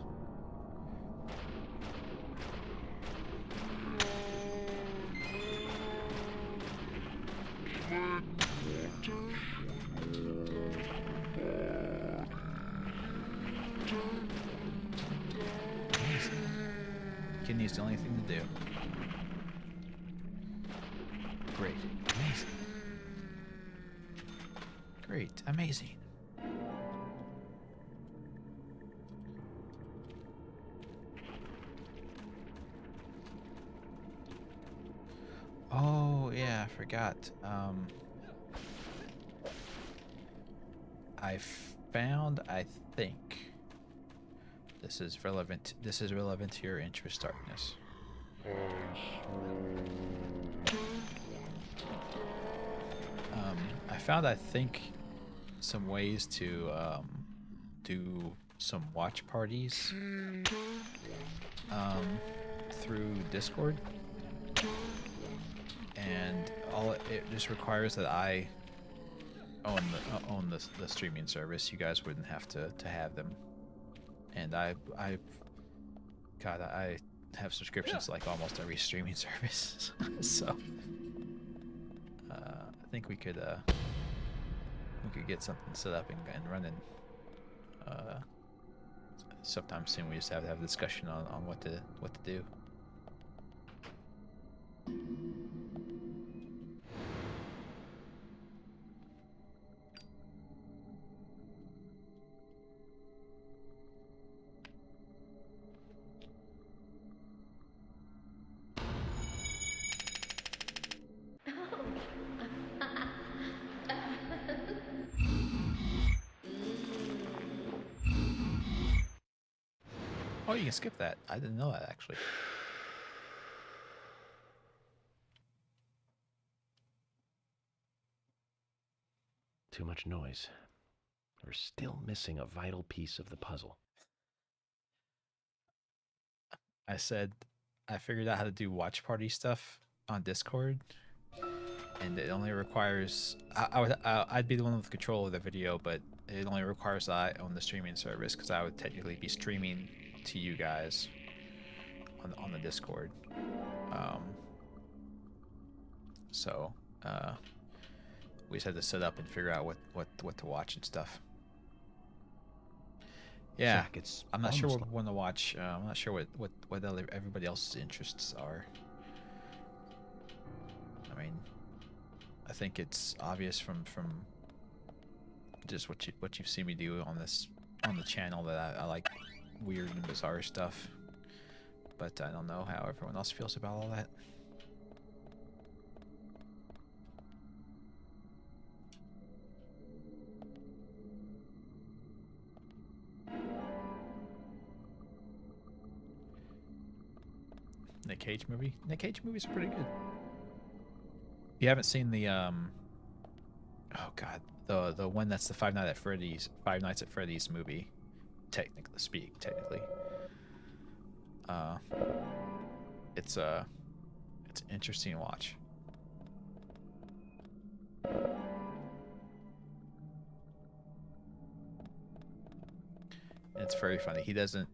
Kidney's the only thing to do. Great. Amazing. Great. Amazing. Oh, yeah, I forgot. I found, I think, this is relevant to your interest, Darkness. I found, I think, some ways to do some watch parties through Discord, and it just requires that I own the streaming service. You guys wouldn't have to have them, and I have subscriptions to like almost every streaming service, so I think we could get something set up and running sometime soon. We just have to have a discussion on what to do. Oh, you can skip that. I didn't know that, actually. Too much noise. We're still missing a vital piece of the puzzle. I said I figured out how to do watch party stuff on Discord, and it only requires I'd be the one with control of the video, but it only requires that I own the streaming service, because I would technically be streaming to you guys on the Discord. So we just had to set up and figure out what to watch and stuff. Yeah, Zach, it's I'm not sure almost what we want to watch. I'm not sure what everybody else's interests are. I mean, I think it's obvious from just what you've seen me do on the channel that I like weird and bizarre stuff. But I don't know how everyone else feels about all that. Nick Cage movie? Nick Cage movies are pretty good. You haven't seen the oh god, the one that's the Five Nights at Freddy's movie, technically. It's an interesting watch. It's very funny. He doesn't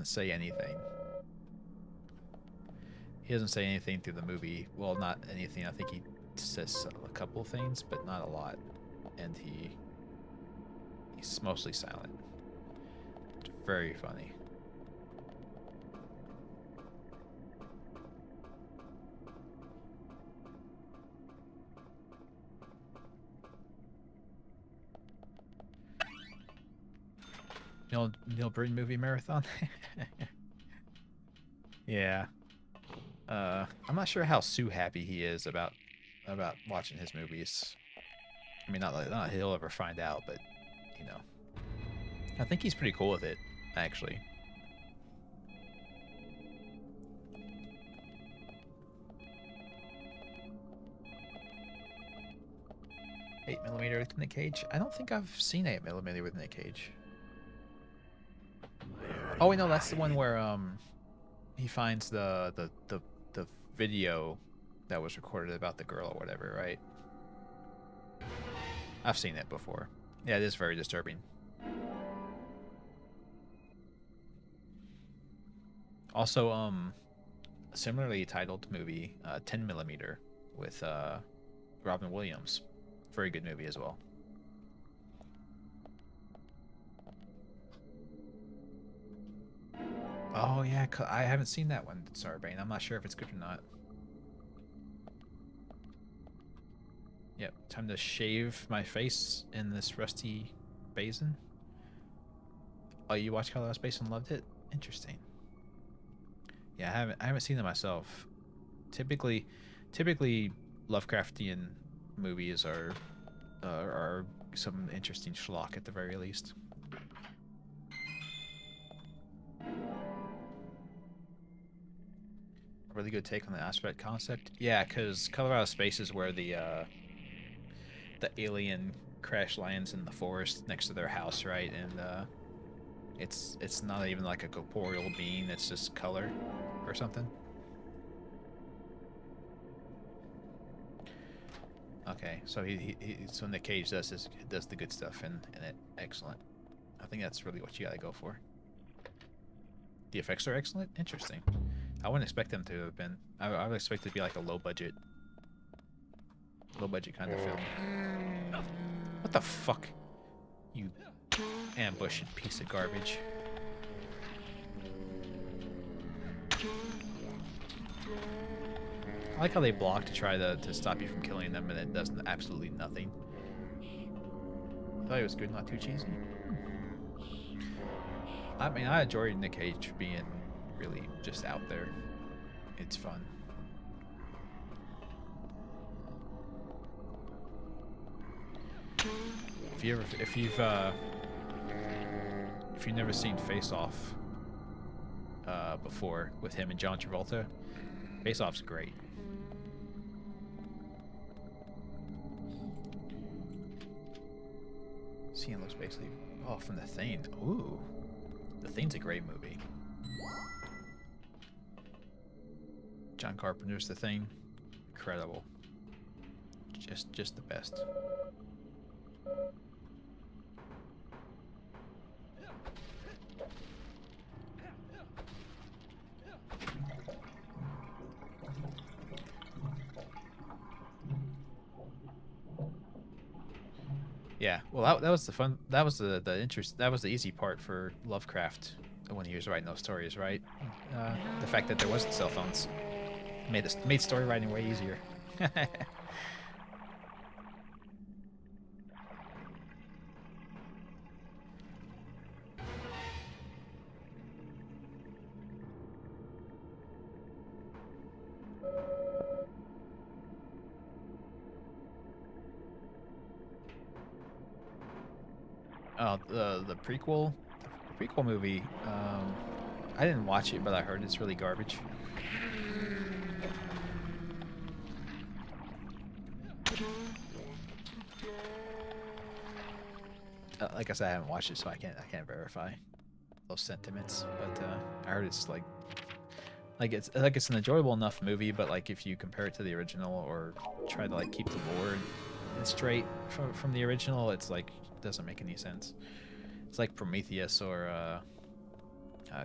say anything. He doesn't say anything through the movie. Well, not anything. I think he says a couple of things, but not a lot. And he's mostly silent. It's very funny. Neil Breen movie marathon? Yeah. I'm not sure how Sue happy he is about watching his movies. I mean, not that he'll ever find out, but you know, I think he's pretty cool with it, actually. 8mm with Nick Cage? I don't think I've seen 8mm with Nick Cage. Oh wait, no, that's the one where he finds the video that was recorded about the girl or whatever, right? I've seen it before. Yeah, it is very disturbing. Also, a similarly titled movie, 10mm with Robin Williams. Very good movie as well. Oh yeah, I haven't seen that one, Sarbain. I'm not sure if it's good or not. Yep, time to shave my face in this rusty basin. Oh, you watched Colorado Space and loved it? Interesting. Yeah, I haven't seen it myself. Typically Lovecraftian movies are some interesting schlock at the very least. Really good take on the aspect concept. Yeah, because Colorado Space is where the alien crash lands in the forest next to their house, right? And it's not even like a corporeal being; it's just color or something. Okay, so so Nick Cage does the good stuff in it. Excellent. I think that's really what you gotta go for. The effects are excellent. Interesting. I wouldn't expect them to have been. I would expect it to be like a low budget kind of film. What the fuck? You ambushed piece of garbage. I like how they block to try to stop you from killing them, and it does absolutely nothing. I thought it was good, not too cheesy. I mean, I enjoy Nick Cage being really just out there. It's fun. If you've never seen Face Off before with him and John Travolta, Face Off's great. Seeing looks basically from The Thing. Ooh, The Thing's a great movie. John Carpenter's The Thing, incredible. Just the best. Yeah, well, that was the fun. That was the interest. That was the easy part for Lovecraft when he was writing those stories, right? The fact that there wasn't cell phones made story writing way easier. Oh, the prequel movie. I didn't watch it, but I heard it's really garbage. Like I said, I haven't watched it, so I can't verify those sentiments. But I heard it's like it's an enjoyable enough movie, but like if you compare it to the original or try to like keep the lore straight from the original, it's like it doesn't make any sense. It's like Prometheus or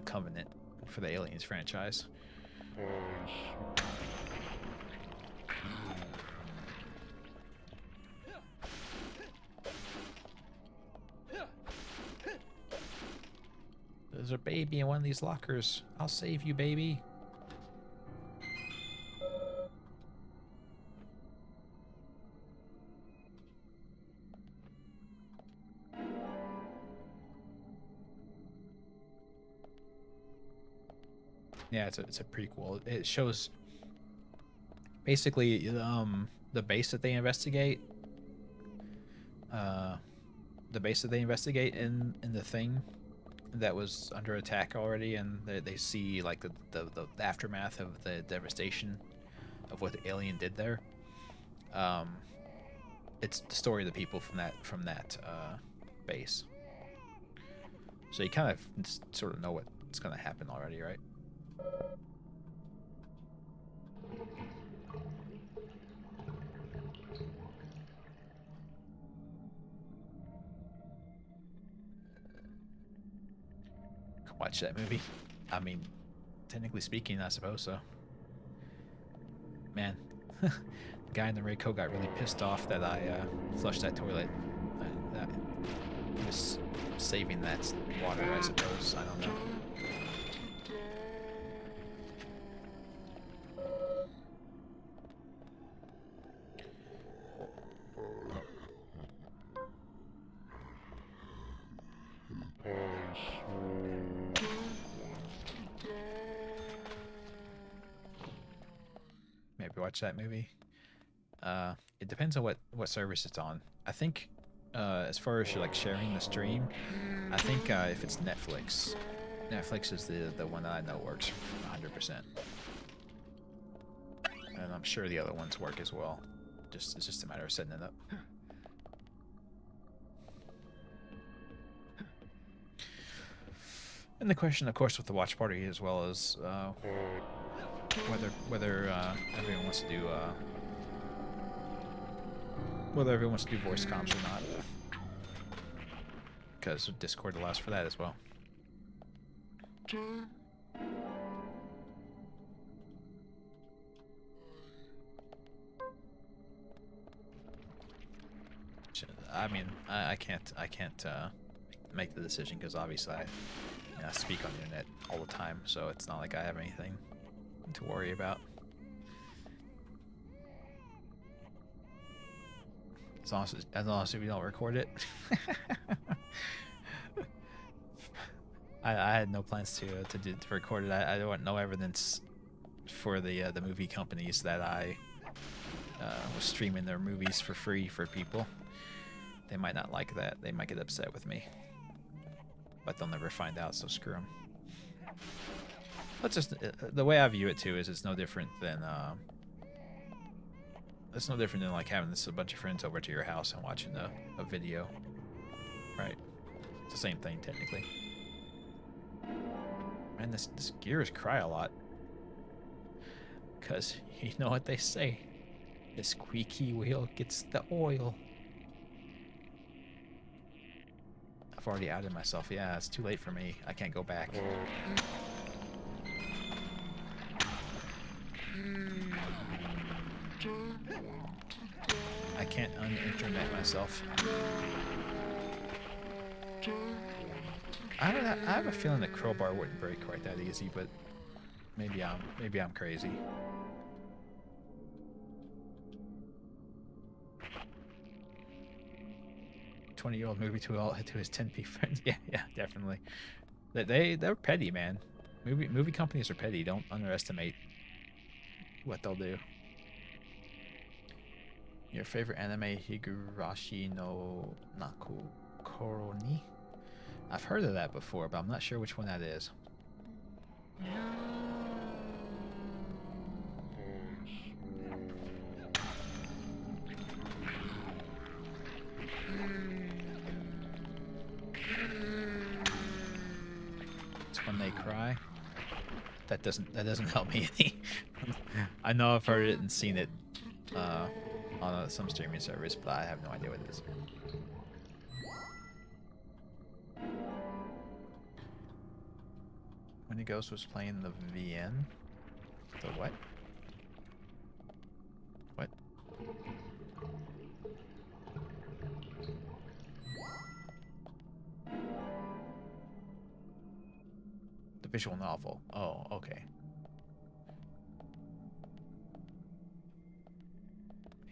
Covenant for the Aliens franchise. There's a baby in one of these lockers. I'll save you, baby. Yeah, it's a prequel. It shows basically the base that they investigate. the base that they investigate in the thing that was under attack already, and they see like the aftermath of the devastation of what the alien did there. It's the story of the people from that base. So you kind of sort of know what's going to happen already, right? Watch that movie. I mean, technically speaking, I suppose so. Man, the guy in the red coat got really pissed off that I flushed that toilet. That he was saving that water, I suppose. I don't know. Maybe watch that movie. It depends on what service it's on. I think as far as like sharing the stream, I think if it's Netflix is the one that I know works 100%. And I'm sure the other ones work as well. It's just a matter of setting it up. And the question, of course, with the watch party as well as whether everyone wants to do voice comms or not, because Discord allows for that as well. I mean, I can't make the decision because obviously I speak on the internet all the time, so it's not like I have anything to worry about. As long as we don't record it. I had no plans to record it. I don't want no evidence for the movie companies that I was streaming their movies for free for people. They might not like that. They might get upset with me. But they'll never find out, so screw them. Let's just the way I view it too is it's no different than like having a bunch of friends over to your house and watching a video, right? It's the same thing technically. Man, this gears cry a lot, cause you know what they say, the squeaky wheel gets the oil. I've already outed myself. Yeah, it's too late for me. I can't go back. I can't un-internet myself. I have a feeling the crowbar wouldn't break quite that easy, but maybe I'm crazy. "20-year-old movie to his 10p friends." Yeah, definitely. They're petty, man. Movie companies are petty. Don't underestimate what they'll do. Your favorite anime, Higurashi no Naku Koroni? I've heard of that before, but I'm not sure which one that is. It's when they cry. That doesn't help me any. I know I've heard it and seen it on some streaming service, but I have no idea what it is. When the Ghost was playing the VN? The what? What? The visual novel. Oh, okay.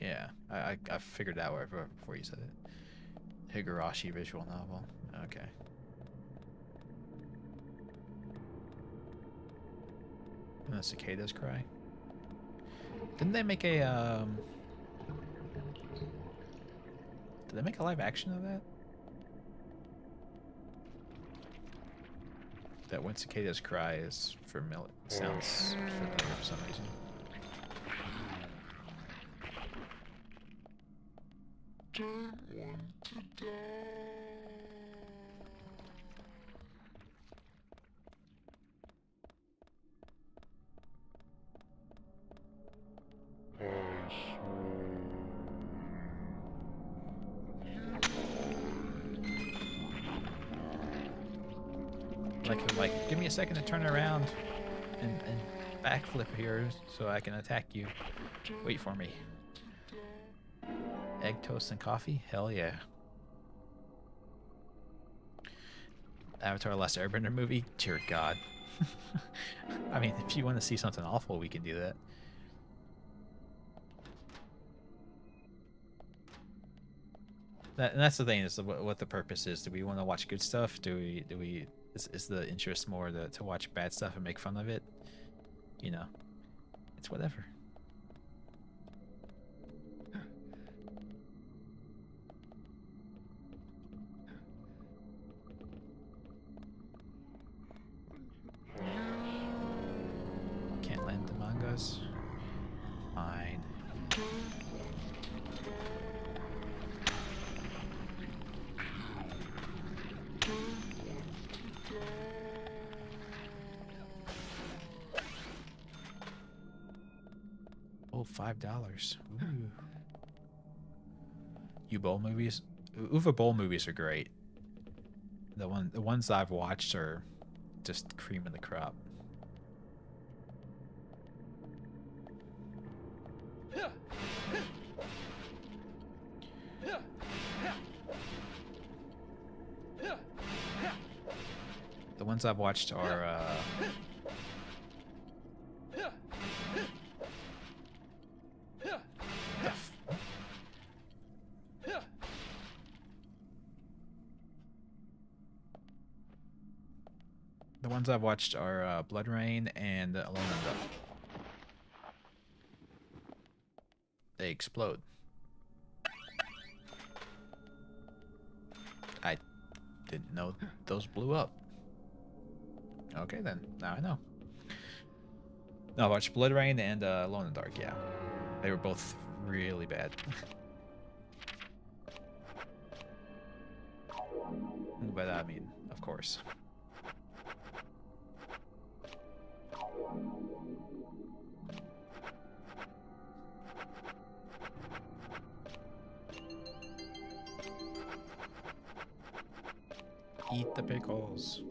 Yeah, I figured out before you said it. Higurashi visual novel. Okay. And the cicadas cry. Didn't they make a Did they make a live action of that? That when cicadas cry is familiar. Sounds familiar for some reason. Like, give me a second to turn around and backflip here so I can attack you. Wait for me. Egg toast and coffee? Hell yeah. Avatar: Last Airbender movie? Dear God. I mean, if you want to see something awful, we can do that. And that's the thing, is what the purpose is. Do we want to watch good stuff? Is the interest more to watch bad stuff and make fun of it? You know, it's whatever. Can't land the mangas. Fine. Oh, $5. Ooh. U-Bowl movies? Uwe Boll movies are great. The ones I've watched are just cream of the crop. The ones I've watched are the ones I've watched are Blood Rain and Alone in the... They explode. I didn't know those blew up. Okay then, now I know. No, I watched Blood Rain and Alone in the Dark, yeah. They were both really bad. But I mean, of course. Eat the pickles.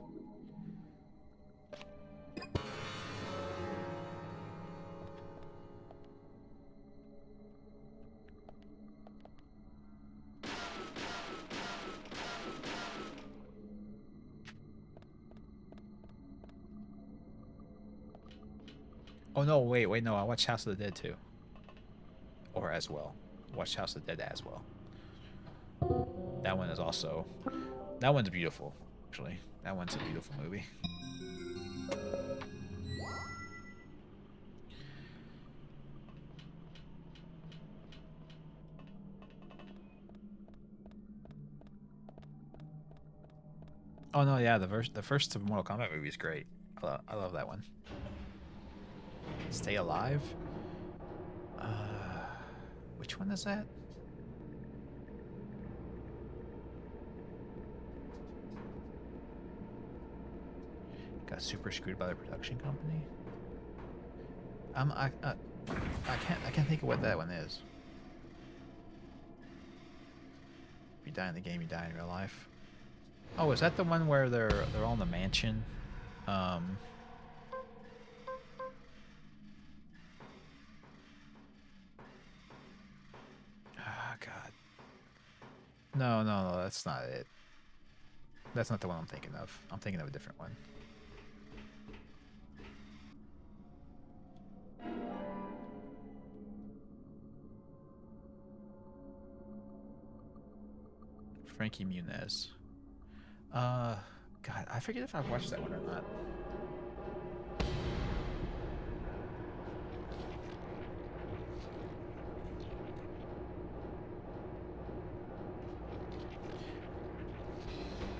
Oh no, wait, no, I watched House of the Dead too. Or as well. Watched House of the Dead as well. That one is also... That one's beautiful, actually. That one's a beautiful movie. Oh no, yeah, the first Mortal Kombat movie is great. I love that one. Stay Alive? Which one is that? Got super screwed by the production company. I can't think of what that one is. If you die in the game, you die in real life. Oh, is that the one where they're all in the mansion? Ah, God. No, that's not it. That's not the one I'm thinking of. I'm thinking of a different one. Frankie Muniz. God, I forget if I've watched that one or not.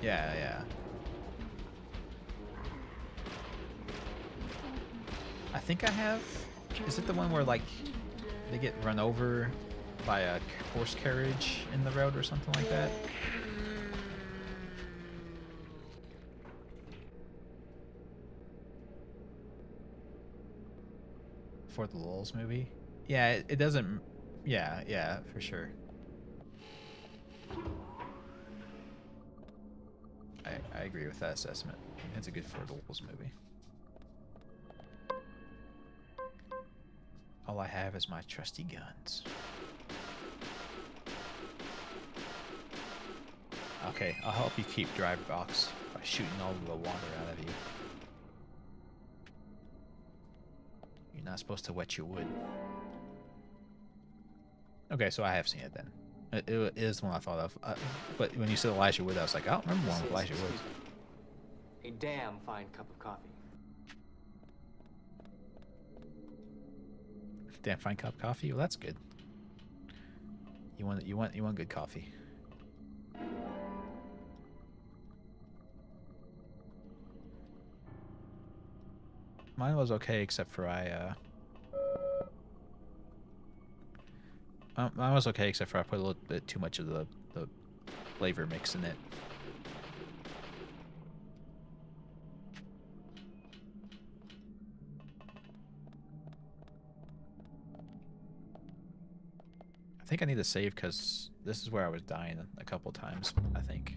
Yeah, yeah. I think I have. Is it the one where like they get run over by a horse carriage in the road or something like that? For the Lulz movie? Yeah, it doesn't. Yeah, yeah, for sure. I agree with that assessment. It's a good For the Lulz movie. All I have is my trusty guns. Okay, I'll help you keep dry box by shooting all the water out of you. You're not supposed to wet your wood. Okay, so I have seen it then. It is the one I thought of. But when you said Elijah Wood, I was like, I don't remember one with Elijah Wood. A damn fine cup of coffee. Damn fine cup of coffee. Well, that's good. You want good coffee. Mine was okay, except for mine was okay, except for I put a little bit too much of the flavor mix in it. I think I need to save because this is where I was dying a couple times, I think.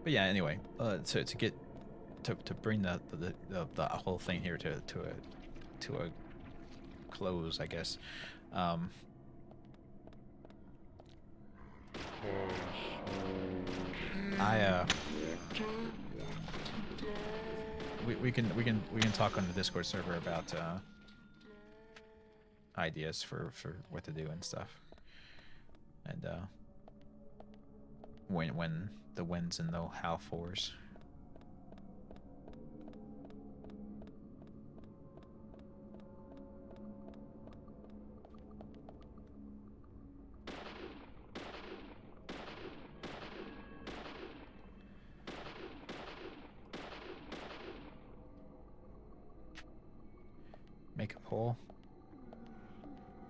But yeah, anyway, to get to bring the whole thing here to a close, I guess. We can talk on the Discord server about ideas for what to do and stuff, and when the when's and the how fors. Make a poll.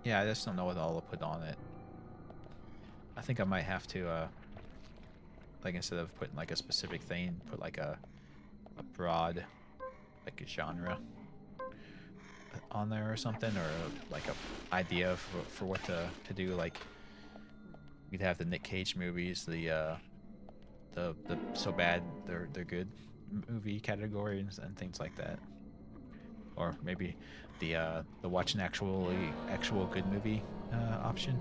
Yeah, I just don't know what all to put on it. I think I might have to like instead of putting like a specific thing, put like a broad like a genre on there or something, or like a idea for what to do. Like we'd have the Nick Cage movies, the so bad they're good movie categories and things like that, or maybe the watch an actual good movie option.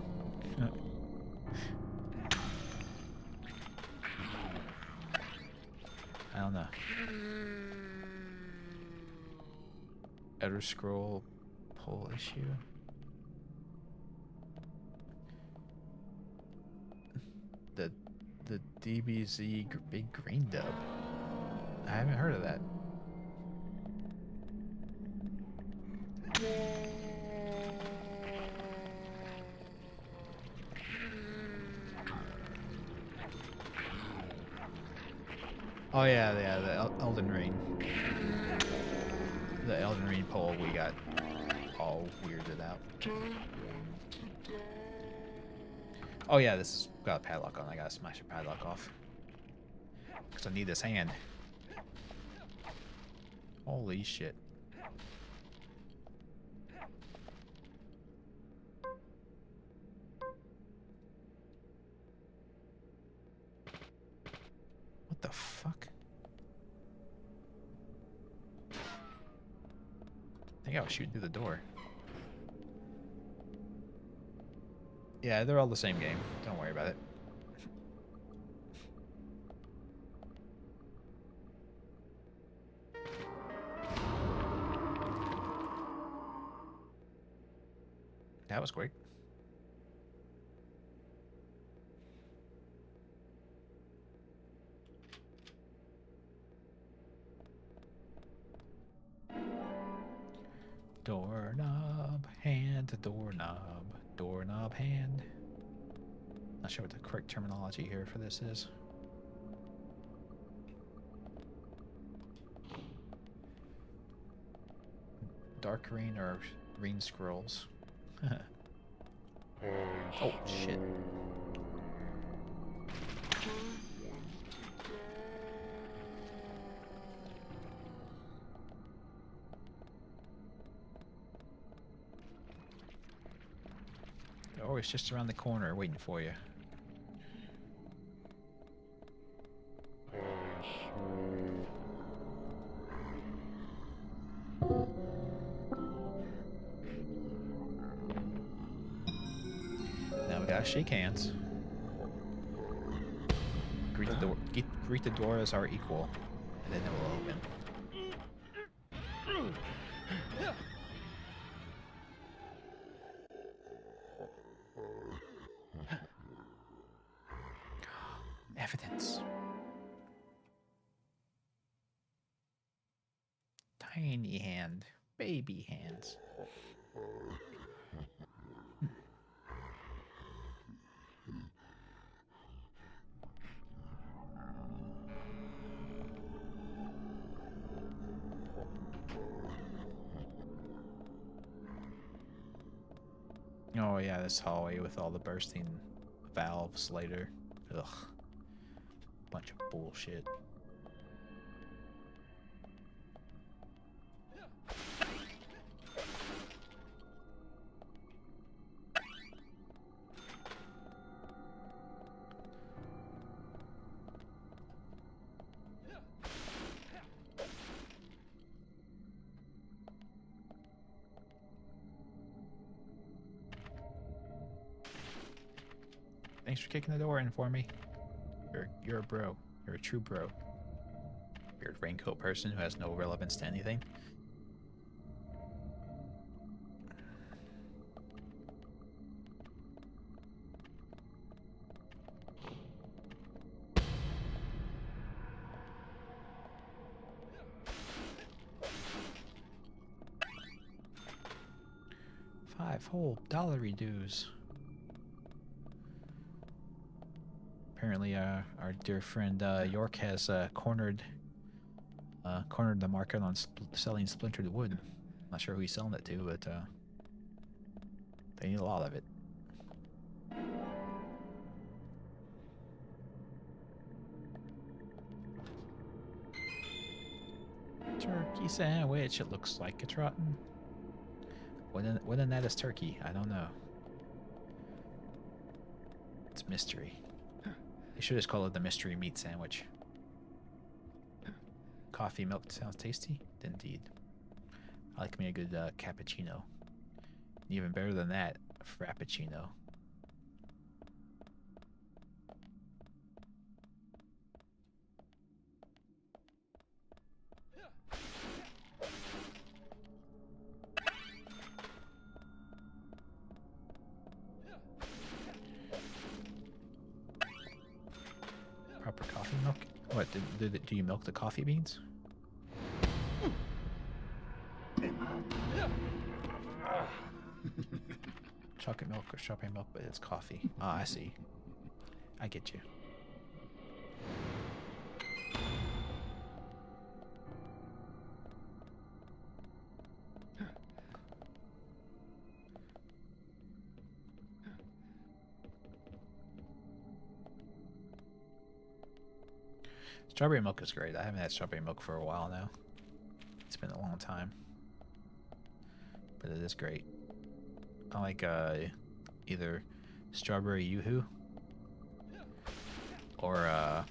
I don't know. Elder Scroll poll issue. The DBZ Big Green Dub. I haven't heard of that. Oh yeah, the Elden Ring. The Elden Ring poll, we got all weirded out. Oh yeah, this has got a padlock on. I gotta smash the padlock off. Because I need this hand. Holy shit. What the fuck? I think I was shooting through the door. Yeah, they're all the same game. Don't worry about it. That was quick. Doorknob, hand, doorknob, doorknob, hand. Not sure what the correct terminology here for this is. Dark green or green scrolls. Oh, shit. They're always just around the corner waiting for you. Now we gotta shake hands. Greet the door. Greet the door as our equal, and then it will open. Evidence. Tiny hand, baby hands. Oh yeah, this hallway with all the bursting valves later. Ugh. Bunch of bullshit. Thanks for kicking the door in for me. You're a bro. You're a true bro. Weird raincoat person who has no relevance to anything. $5 whole dollary dues. Apparently, our dear friend York has cornered the market on selling splintered wood. Not sure who he's selling it to, but they need a lot of it. Turkey sandwich. It looks like it's rotten. What in that is turkey? I don't know. It's mystery. They should just call it the mystery meat sandwich. Coffee milk sounds tasty. Indeed. I like me a good cappuccino. Even better than that, a frappuccino. Proper coffee milk? What, do you milk the coffee beans? Chocolate milk or strawberry milk, but it's coffee. Ah, I see. I get you. Strawberry milk is great. I haven't had strawberry milk for a while now. It's been a long time. But it is great. I like either strawberry yoo-hoo or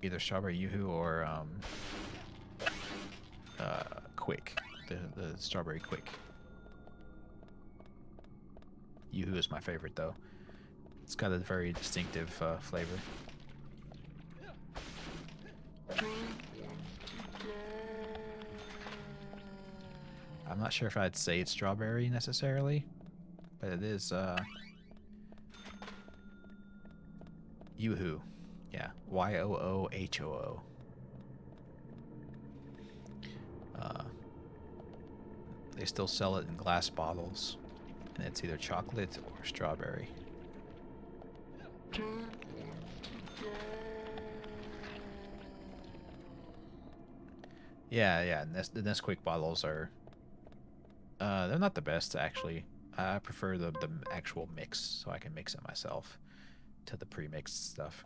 either strawberry yoo-hoo or quick. The strawberry quick. Yoo-hoo is my favorite though. It's got a very distinctive flavor. I'm not sure if I'd say it's strawberry necessarily, but it is Yoo-hoo. Yeah, Yoohoo. they still sell it in glass bottles, and it's either chocolate or strawberry. Yeah. The Nesquik bottles are, they're not the best actually. I prefer the actual mix, so I can mix it myself to the pre-mixed stuff.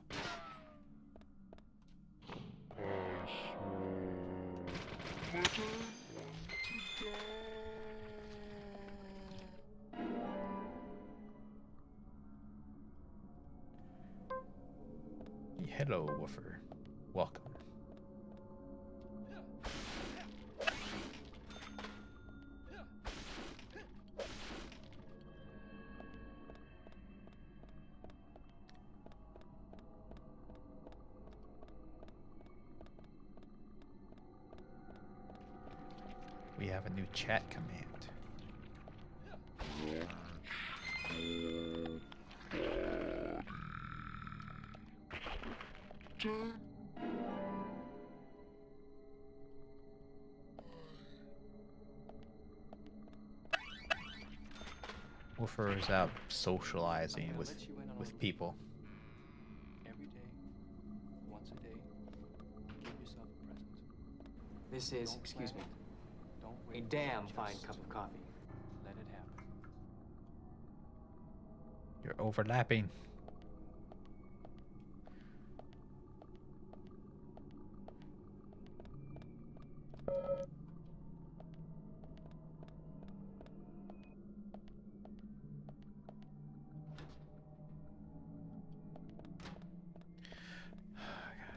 Hello, Woofer. Welcome. We have a new chat command. Woofer is out socializing with people. Every day, once a day, give yourself a present. This is, excuse me, a damn fine cup of coffee. Let it happen. You're overlapping.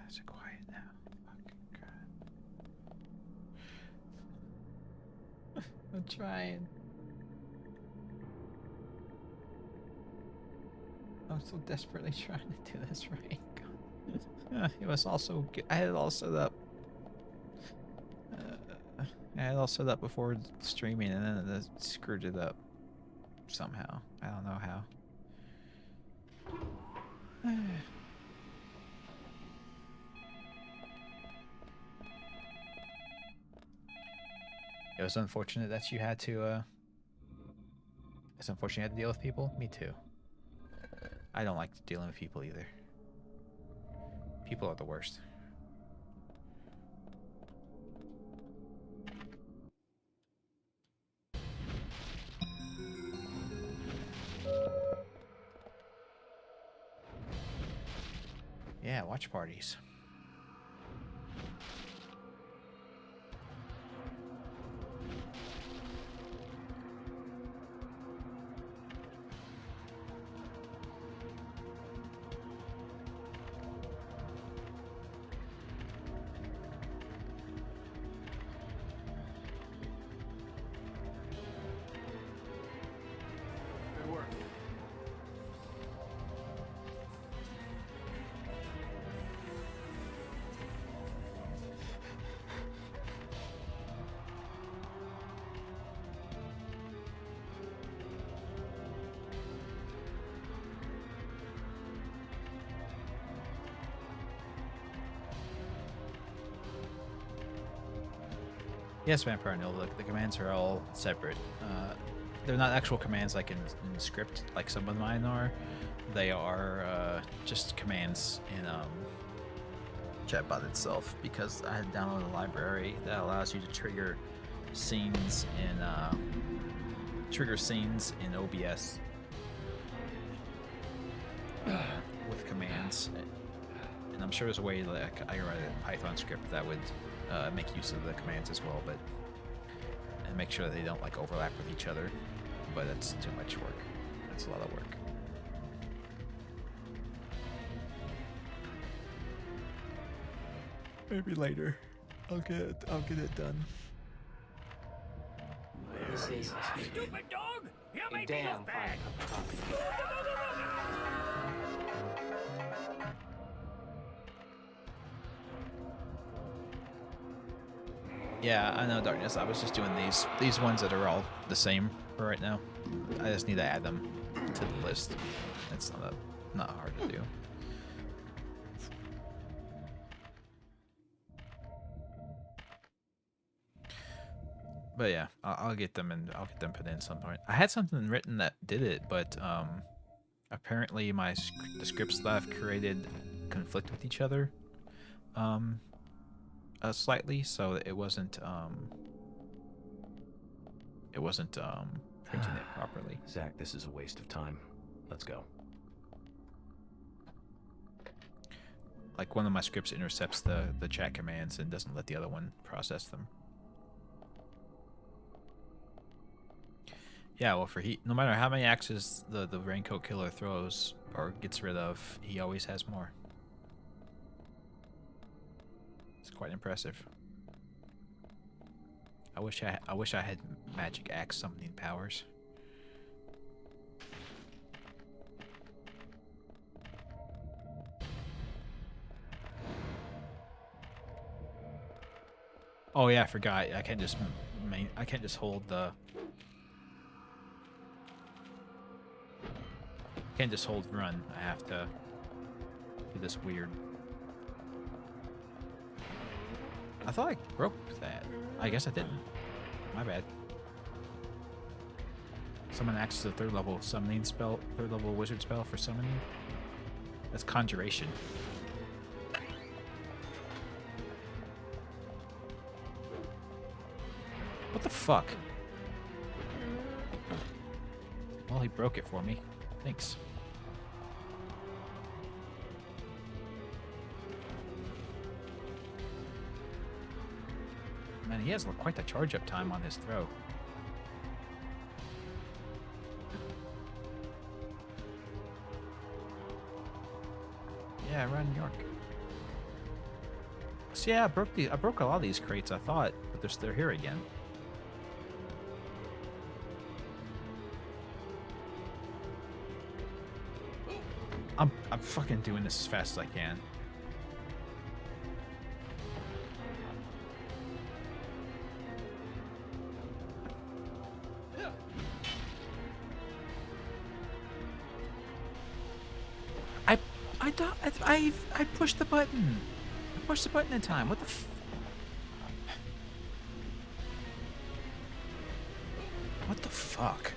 It's quiet now. Fucking God. I'm trying. I'm so desperately trying to do this right. God. It was also good. I had it all set up. I had it all set up before streaming, and then it screwed it up somehow. I don't know how. It was unfortunate that you had to, it's unfortunate you had to deal with people. Me too. I don't like dealing with people either. People are the worst. Yeah, watch parties. Good work. Yes, Vampire Nil, the commands are all separate. They're not actual commands like in script, like some of mine are. They are just commands in chatbot itself, because I had downloaded a library that allows you to trigger scenes in OBS with commands. And I'm sure there's a way like I can write a Python script that would make use of the commands as well, but and make sure that they don't like overlap with each other. But that's too much work. That's a lot of work. Maybe later. I'll get it done. This is Stupid dog! You a made me damn look fine bad! cup of coffee. Yeah, I know, Darkness. I was just doing these ones that are all the same for right now. I just need to add them to the list. It's not hard to do. But yeah, I'll get them and I'll get them put in some point. I had something written that did it, but apparently the scripts that I've created conflict with each other slightly, so it wasn't printing it properly. Zach, this is a waste of time. Let's go. Like one of my scripts intercepts the chat commands and doesn't let the other one process them. Yeah, well, no matter how many axes the raincoat killer throws or gets rid of, he always has more. It's quite impressive. I wish I had magic axe summoning powers. Oh yeah, I forgot. I can't just hold the. Can't just hold run. I have to do this weird. I thought I broke that. I guess I didn't. My bad. Summon acts as a third level summoning spell, third level wizard spell for summoning. That's conjuration. What the fuck? Well, he broke it for me. Thanks. Man, he has quite the charge up time on his throw. Yeah, run York. So yeah, I broke a lot of these crates, I thought, but they're here again. I'm fucking doing this as fast as I can. I pushed the button. I pushed the button in time. What the What the fuck?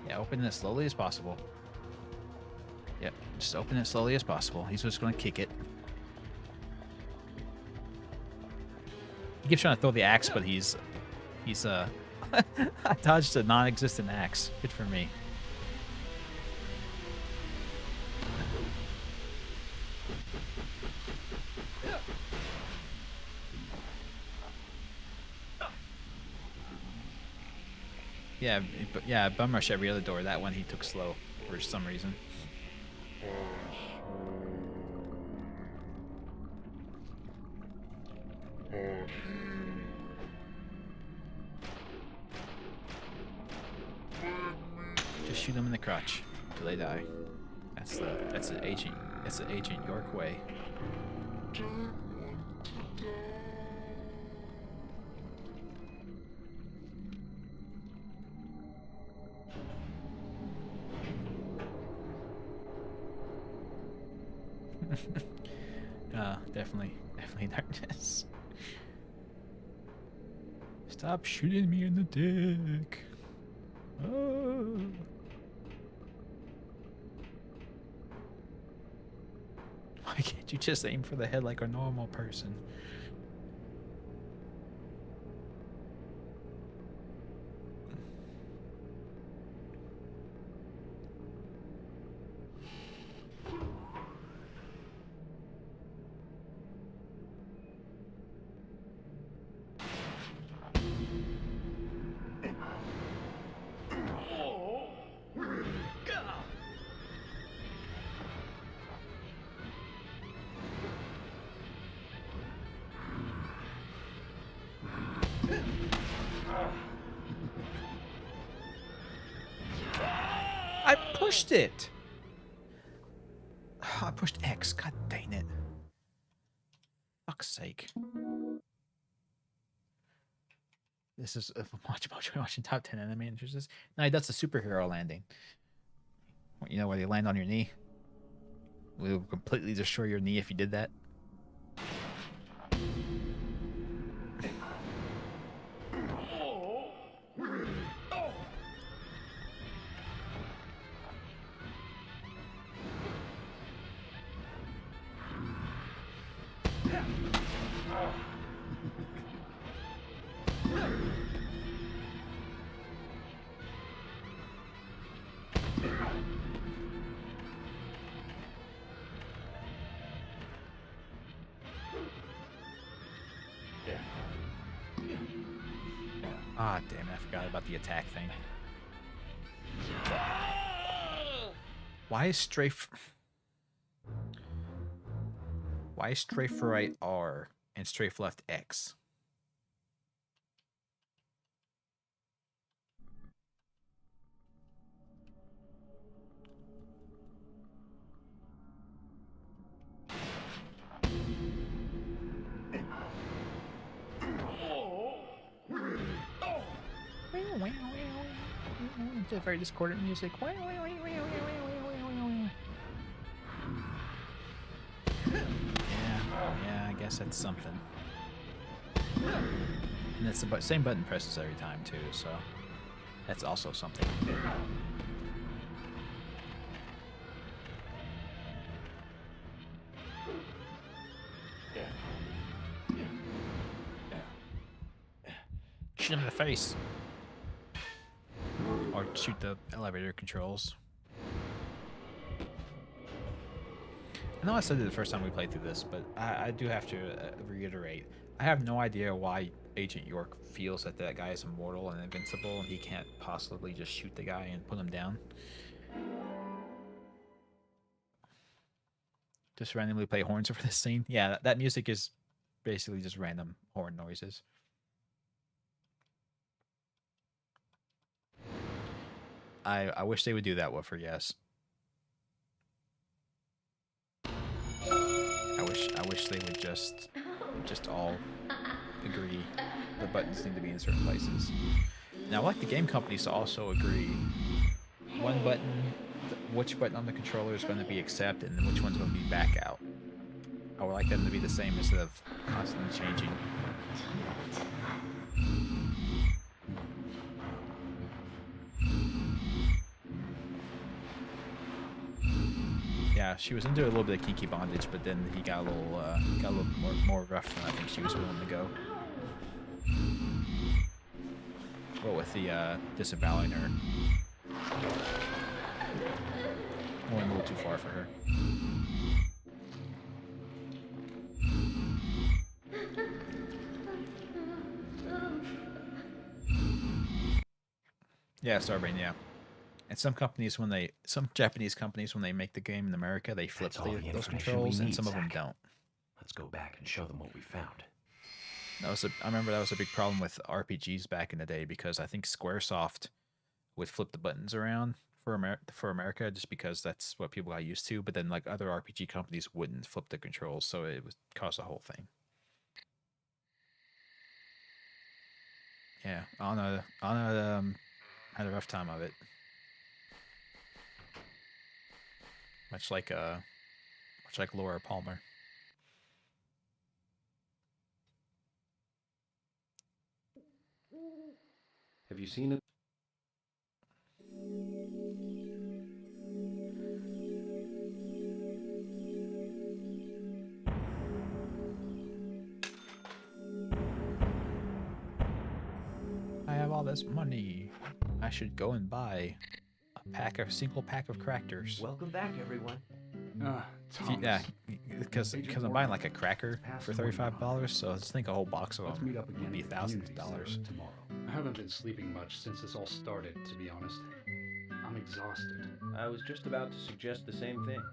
Yeah, open it as slowly as possible. Yep, just open it as slowly as possible. He's just going to kick it. He keeps trying to throw the axe, but he's I dodged a non-existent axe. Good for me. Yeah, bum rush every other door. That one he took slow for some reason. Just shoot them in the crotch till they die. That's the Agent York way. Definitely darkness. Stop shooting me in the dick. Oh. Why can't you just aim for the head like a normal person? I pushed it. X. God dang it. Fuck's sake. This is watching top 10 anime entrances. No, that's a superhero landing. You know where they land on your knee? We will completely destroy your knee if you did that. Ah, damn it, I forgot about the attack thing. Why is strafe right R and strafe left X? It's very discordant music. Yeah, I guess that's something. And it's the same button presses every time too, so that's also something. Shoot him in the face. Or shoot the elevator controls. I know I said it the first time we played through this, but I do have to reiterate. I have no idea why Agent York feels that that guy is immortal and invincible and he can't possibly just shoot the guy and put him down. Just randomly play horns over this scene. Yeah, that music is basically just random horn noises. I wish they would do that, Woofer, yes. I wish they would just all agree the buttons need to be in certain places. Now, I'd like the game companies to also agree one button, which button on the controller is going to be accept, and then which one's going to be back out. I would like them to be the same instead of constantly changing. Yeah, she was into a little bit of kinky bondage, but then he got a little more rough than I think she was willing to go. Well, with the disemboweling her, went a little too far for her. Yeah, Starbrain, yeah. And some Japanese companies, when they make the game in America, they flip those controls, and some of them don't. Let's go back and show them what we found. I remember that was a big problem with RPGs back in the day because I think Squaresoft would flip the buttons around for America just because that's what people got used to. But then like other RPG companies wouldn't flip the controls, so it would cause a whole thing. Yeah, Anna had a rough time of it. Much like Laura Palmer. Have you seen it? I have all this money. I should go and buy a single pack of crackers. Welcome back, everyone. Yeah, because I'm buying like a cracker for $35, so just think a whole box of them would be $1,000. I haven't been sleeping much since this all started, to be honest. I'm exhausted. I was just about to suggest the same thing.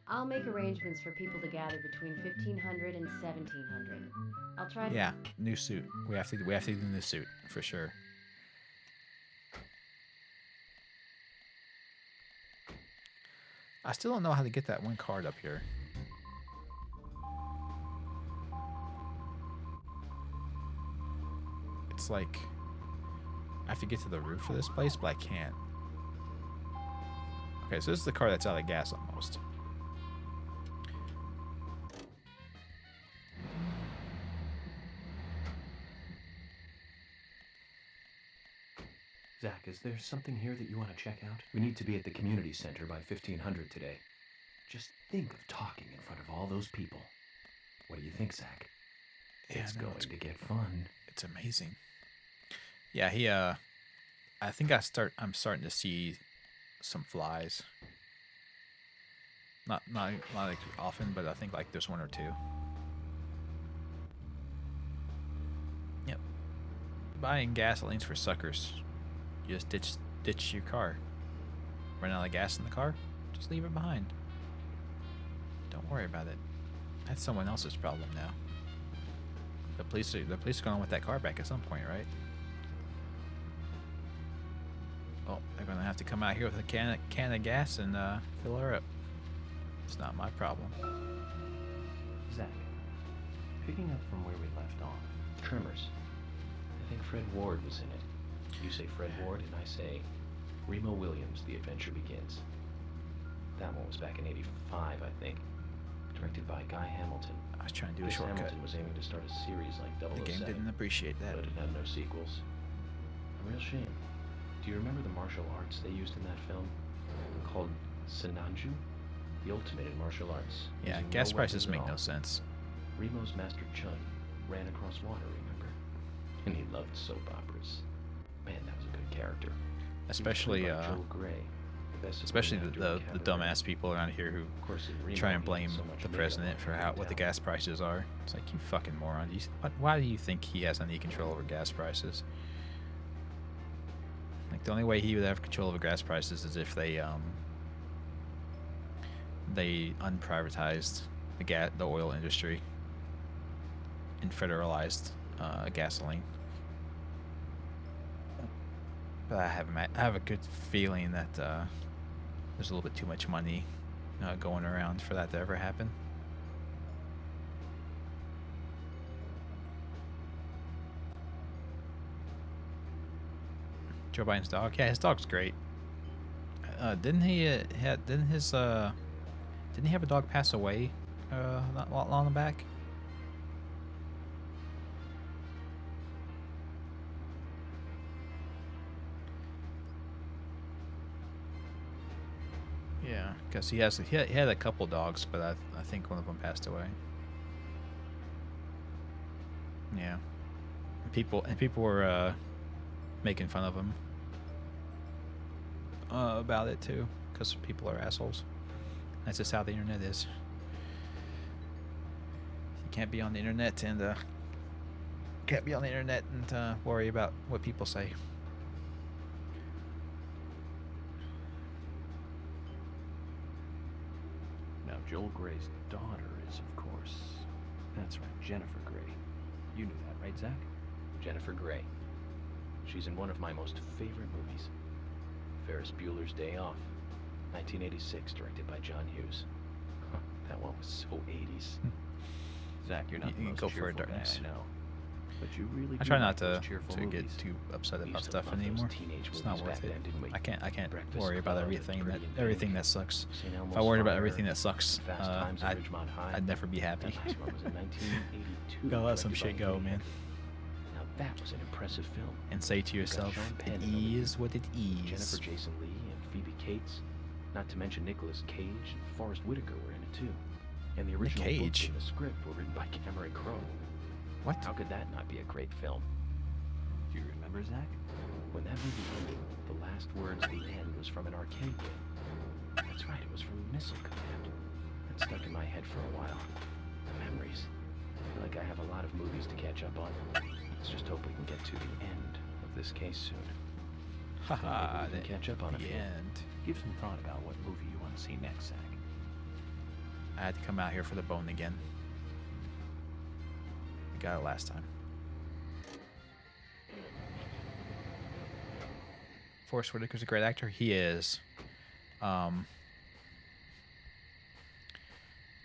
I'll make arrangements for people to gather between 1500 and 1700. I'll try to... Yeah, new suit. We have to do the new suit for sure. I still don't know how to get that one card up here. It's like I have to get to the roof of this place, but I can't. Okay, so this is the car that's out of gas almost. Zach, is there something here that you want to check out? We need to be at the community center by 1500 today. Just think of talking in front of all those people. What do you think, Zach? Yeah, It's going to get fun. It's amazing. Yeah, I think I'm starting to see some flies. Not like often, but I think like there's one or two. Yep. Buying gasolines for suckers. You just ditch your car. Run out of gas in the car, just leave it behind. Don't worry about it. That's someone else's problem now. The police are going with that car back at some point, right? Oh, they're gonna have to come out here with a can of gas and fill her up. It's not my problem. Zach, picking up from where we left off. Tremors. I think Fred Ward was in it. You say Fred Ward, and I say Remo Williams, The Adventure Begins. That one was back in '85, I think. Directed by Guy Hamilton. I was trying to do a shortcut. Hamilton was aiming to start a series like 007. The game didn't appreciate that. But it had no sequels. A real shame. Do you remember the martial arts they used in that film? Called Sinanju? The ultimate in martial arts. Yeah, using gas no prices weapons at make no all. sense. Remo's master Chun ran across water, remember? And he loved soap operas. Man, that was a good character. Especially Joe Gray, the best especially supporting actor the in Cabaret. dumbass people around here who Of course, in Remo, try and he blame had so much the meat president on for every what the town. gas prices are. It's like, you fucking moron. Why do you think he has any control over gas prices? Like, the only way he would have control over gas prices is if they unprivatized the oil industry and federalized gasoline. But I have a good feeling that there's a little bit too much money going around for that to ever happen. Joe Biden's dog, yeah, his dog's great. Didn't he have a dog pass away not long back? Yeah, because he had a couple dogs, but I think one of them passed away. Yeah, people were making fun of him about it too, because people are assholes. That's just how the internet is. You can't be on the internet and worry about what people say. Now, Joel Gray's daughter is, of course, that's right, Jennifer Gray. You knew that, right, Zach? Jennifer Gray. She's in one of my most favorite movies, Ferris Bueller's Day Off, 1986, directed by John Hughes. Huh, that one was so 80s. Zach, you're not the You most go for it, cheerful guy darkness. I know. But you really I do try like not those to cheerful get movies. too upset We about used to stuff love those anymore. teenage It's not movies worth back it. then, didn't we? I can't Breakfast worry about Club, everything Pretty in everything Pink, that sucks. St. If Elmo's I worried about Fire, everything that sucks, Fast Times at Ridgemont High. I'd never be happy. That last one was in 1982. Gotta let some directed shit by go, Eddie man. Izzard. Now that was an impressive film. And say to yourself, Sean Penn it in the lead. is what it is. Jennifer Jason Leigh and Phoebe Cates, not to mention Nicolas Cage and Forrest Whitaker were in it too. And the original book Cage? and the script were written by Cameron Crowe. What? How could that not be a great film? Do you remember, Zach? When that movie ended, the last words at the end was from an arcade game. That's right, it was from Missile Command. That stuck in my head for a while. The memories. I feel like I have a lot of movies to catch up on. Let's just hope we can get to the end of this case soon. Haha, Maybe we can catch up on a the few. end. Give some thought about what movie you want to see next, Zach. I had to come out here for the bone again. We got it last time. Forrest Whitaker's a great actor. He is.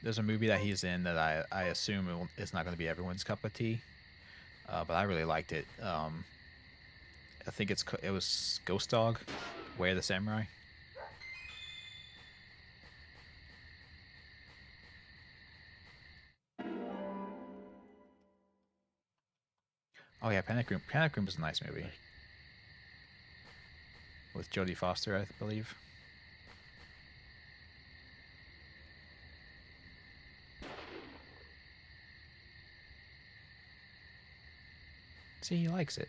there's a movie that he's in that I assume is not going to be everyone's cup of tea, but I really liked it. I think it was Ghost Dog, Way of the Samurai. Oh yeah, Panic Room. Panic Room is a nice movie with Jodie Foster, I believe. See, he likes it.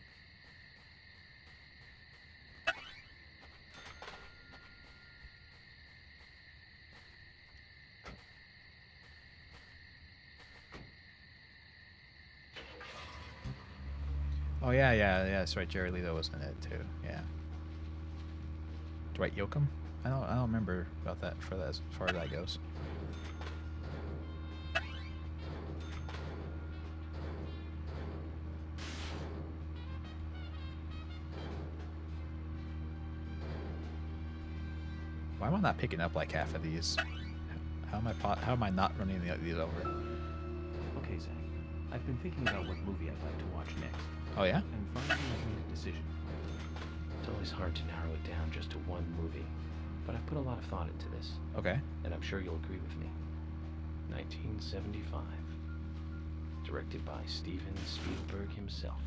Oh yeah, that's right. Jerry Leto was in it too. Yeah. Dwight Yoakam? I don't remember about that for that as far as that goes. Why am I not picking up like half of these? How am I not running these over? Okay, Zach. I've been thinking about what movie I'd like to watch next. Oh yeah? And finally I've made a decision. It's always hard to narrow it down just to one movie, but I've put a lot of thought into this. Okay. And I'm sure you'll agree with me. 1975. Directed by Steven Spielberg himself.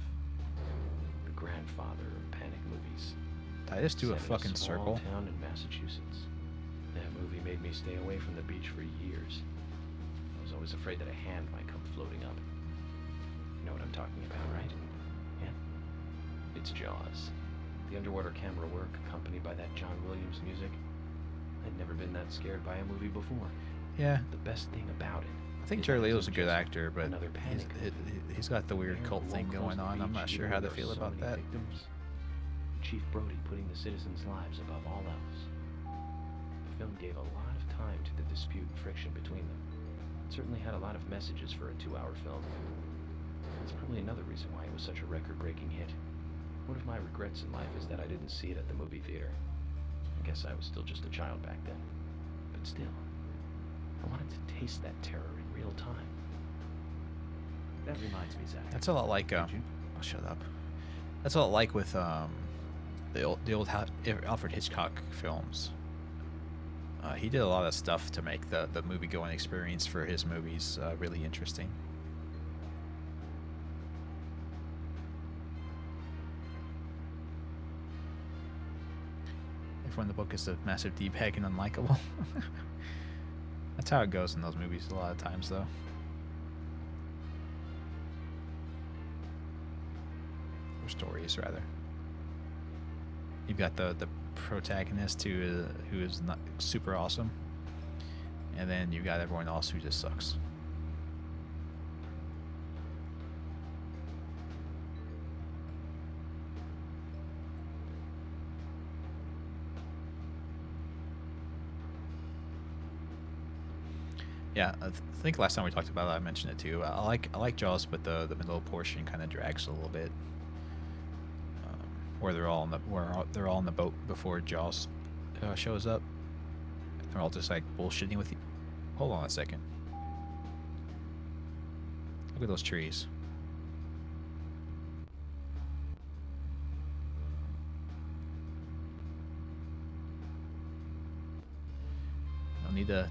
The grandfather of panic movies. Did I just do a Set in fucking small circle? town in Massachusetts. That movie made me stay away from the beach for years. I was always afraid that a hand might come floating up. You know what I'm talking about, right? Yeah? It's Jaws. The underwater camera work accompanied by that John Williams music. I'd never been that scared by a movie before. Yeah. The best thing about it. I think Jerry Leto's a good actor, but he's got the weird cult thing going on. I'm not sure how to feel about that. Chief Brody putting the citizens' lives above all else. The film gave a lot of time to the dispute and friction between them. It certainly had a lot of messages for a 2-hour film. That's probably another reason why it was such a record-breaking hit. One of my regrets in life is that I didn't see it at the movie theater. I guess I was still just a child back then. But still, I wanted to taste that terror in real time. That reminds me, Zach. That's a lot like oh, shut up. That's a lot like with the old Alfred Hitchcock films. He did a lot of stuff to make the movie-going experience for his movies really interesting. Everyone in the book is a massive D-bag and unlikable. That's how it goes in those movies a lot of times, though. Or stories, rather. You've got the protagonist who is not super awesome, and then you've got everyone else who just sucks. Yeah, I think last time we talked about it, I mentioned it too. I like Jaws, but the middle portion kind of drags a little bit. Where they're all in the boat before Jaws shows up. They're all just like bullshitting with you. Hold on a second. Look at those trees.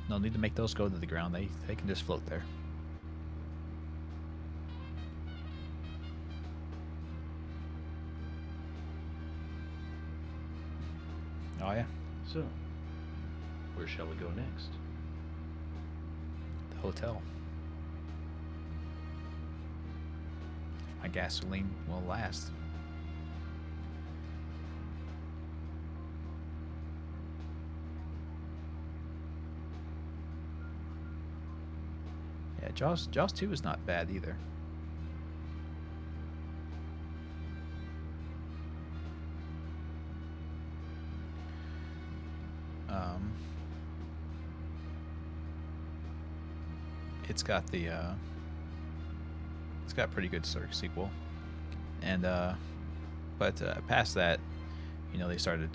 No need to make those go to the ground. They can just float there. Oh yeah. So, where shall we go next? The hotel. My gasoline will last. Yeah, Jaws 2 is not bad either. It's got a pretty good sort of sequel, and but past that, you know, they started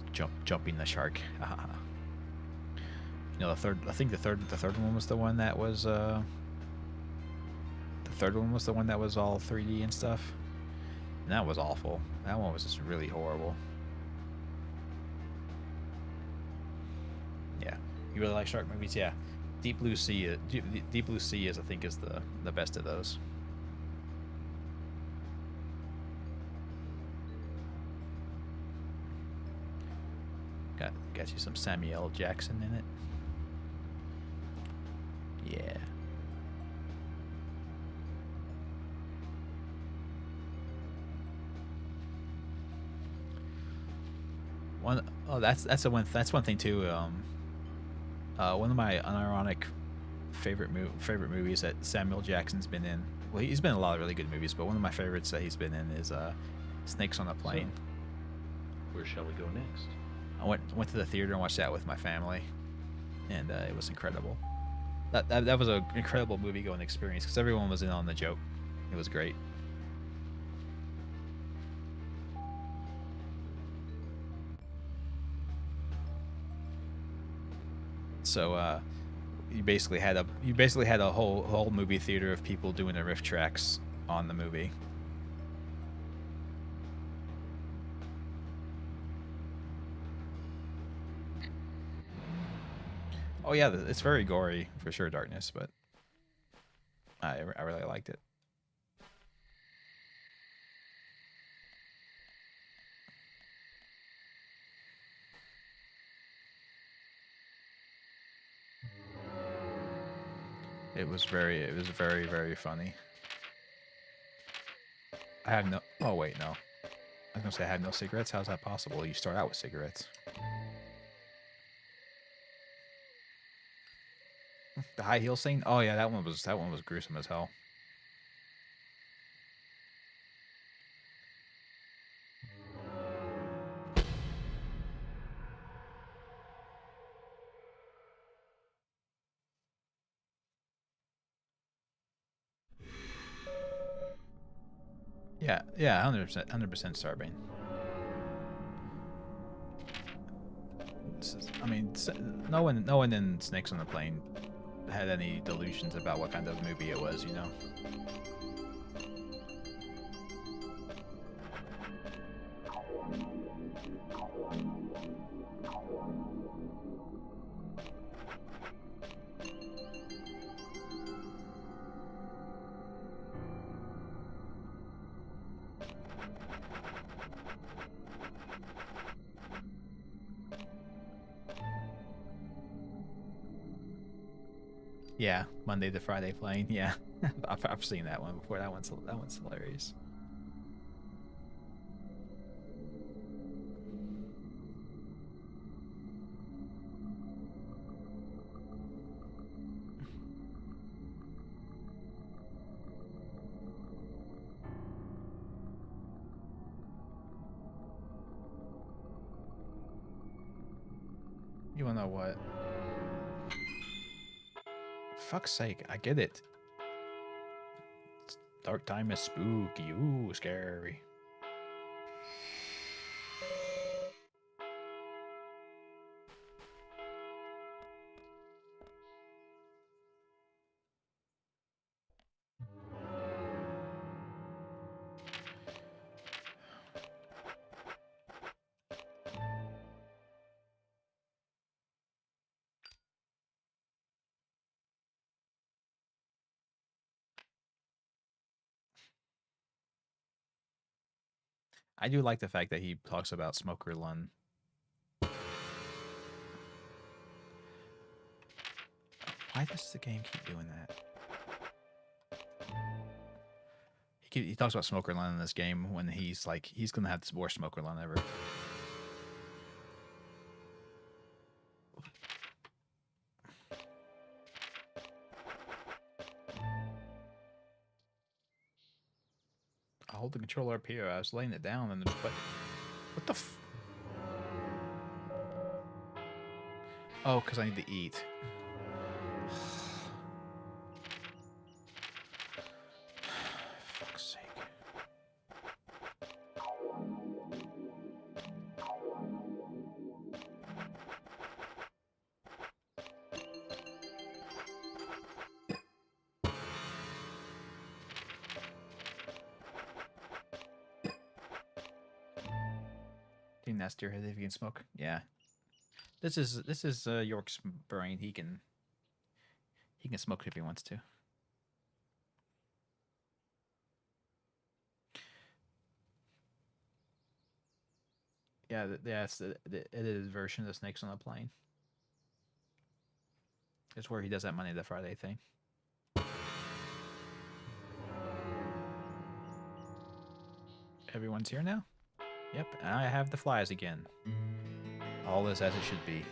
jumping the shark. You know, the third. I think the third one was the one that was. The third one was the one that was all 3D and stuff. And that was awful. That one was just really horrible. Yeah, you really like shark movies? Yeah, Deep Blue Sea. Deep Blue Sea is, I think, is the best of those. Got you some Samuel L. Jackson in it. Yeah. That's one thing too. One of my unironic favorite movies that Samuel Jackson's been in. Well, he's been in a lot of really good movies, but one of my favorites that he's been in is Snakes on a Plane. So, where shall we go next? I went to the theater and watched that with my family, and it was incredible. That was an incredible movie going experience because everyone was in on the joke. It was great. So you basically had a whole movie theater of people doing the riff tracks on the movie. Oh yeah, it's very gory for sure, Darkness, but I really liked it. It was very very funny. I have no. Oh wait, no. I was gonna say I had no cigarettes. How's that possible? You start out with cigarettes. The high heel scene. Oh yeah, that one was gruesome as hell. Yeah, 100%, 100% Starbane. I mean, no one in Snakes on the Plane had any delusions about what kind of movie it was, you know. Yeah, Monday to Friday Plane. Yeah, I've seen that one before. That one's hilarious. You wanna know what? Fuck's sake, I get it. Dark time is spooky. Ooh, scary. I do like the fact that he talks about Smoker Lund. Why does the game keep doing that? He talks about Smoker Lund in this game when he's like, he's gonna have the worst Smoker Lund ever. I hold the controller up here. I was laying it down and what the f... Oh, because I need to eat. Fuck's sake. ask Deerhead if he can smoke. Yeah. This is York's brain. He can smoke if he wants to. Yeah, it's the edited version of the Snakes on the Plane. It's where he does that Monday to Friday thing. Everyone's here now? Yep, and I have the flies again. All is as it should be.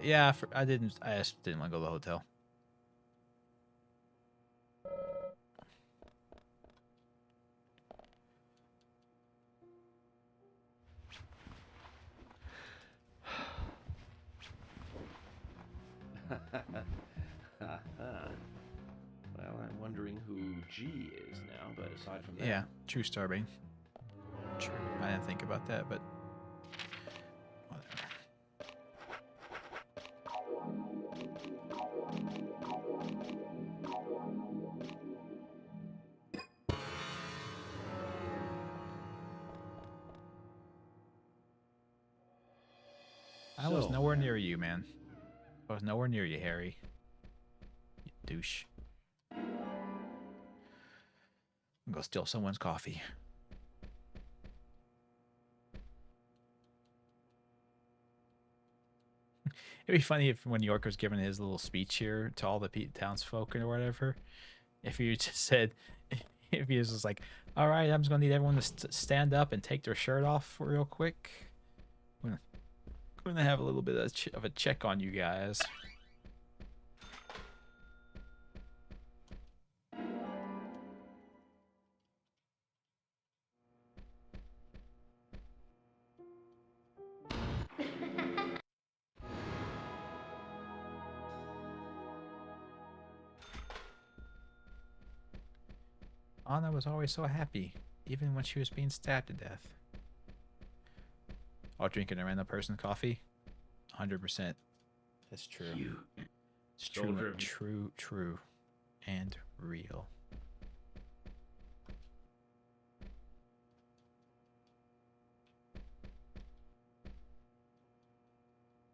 Yeah, I just didn't want to go to the hotel. Well, I'm wondering who G is now, but aside from that... Yeah, true, Starbane. True. I didn't think about that, but whatever. I was nowhere near you, man. I was nowhere near you, Harry. You douche. I'm gonna steal someone's coffee. It'd be funny if when York was giving his little speech here to all the townsfolk or whatever, if he just said, if he was just like, all right, I'm just gonna need everyone to stand up and take their shirt off real quick. I'm gonna have a little bit of a check on you guys. Anna was always so happy, even when she was being stabbed to death. Oh, drinking a random person's coffee? 100%. That's true. It's true, and real.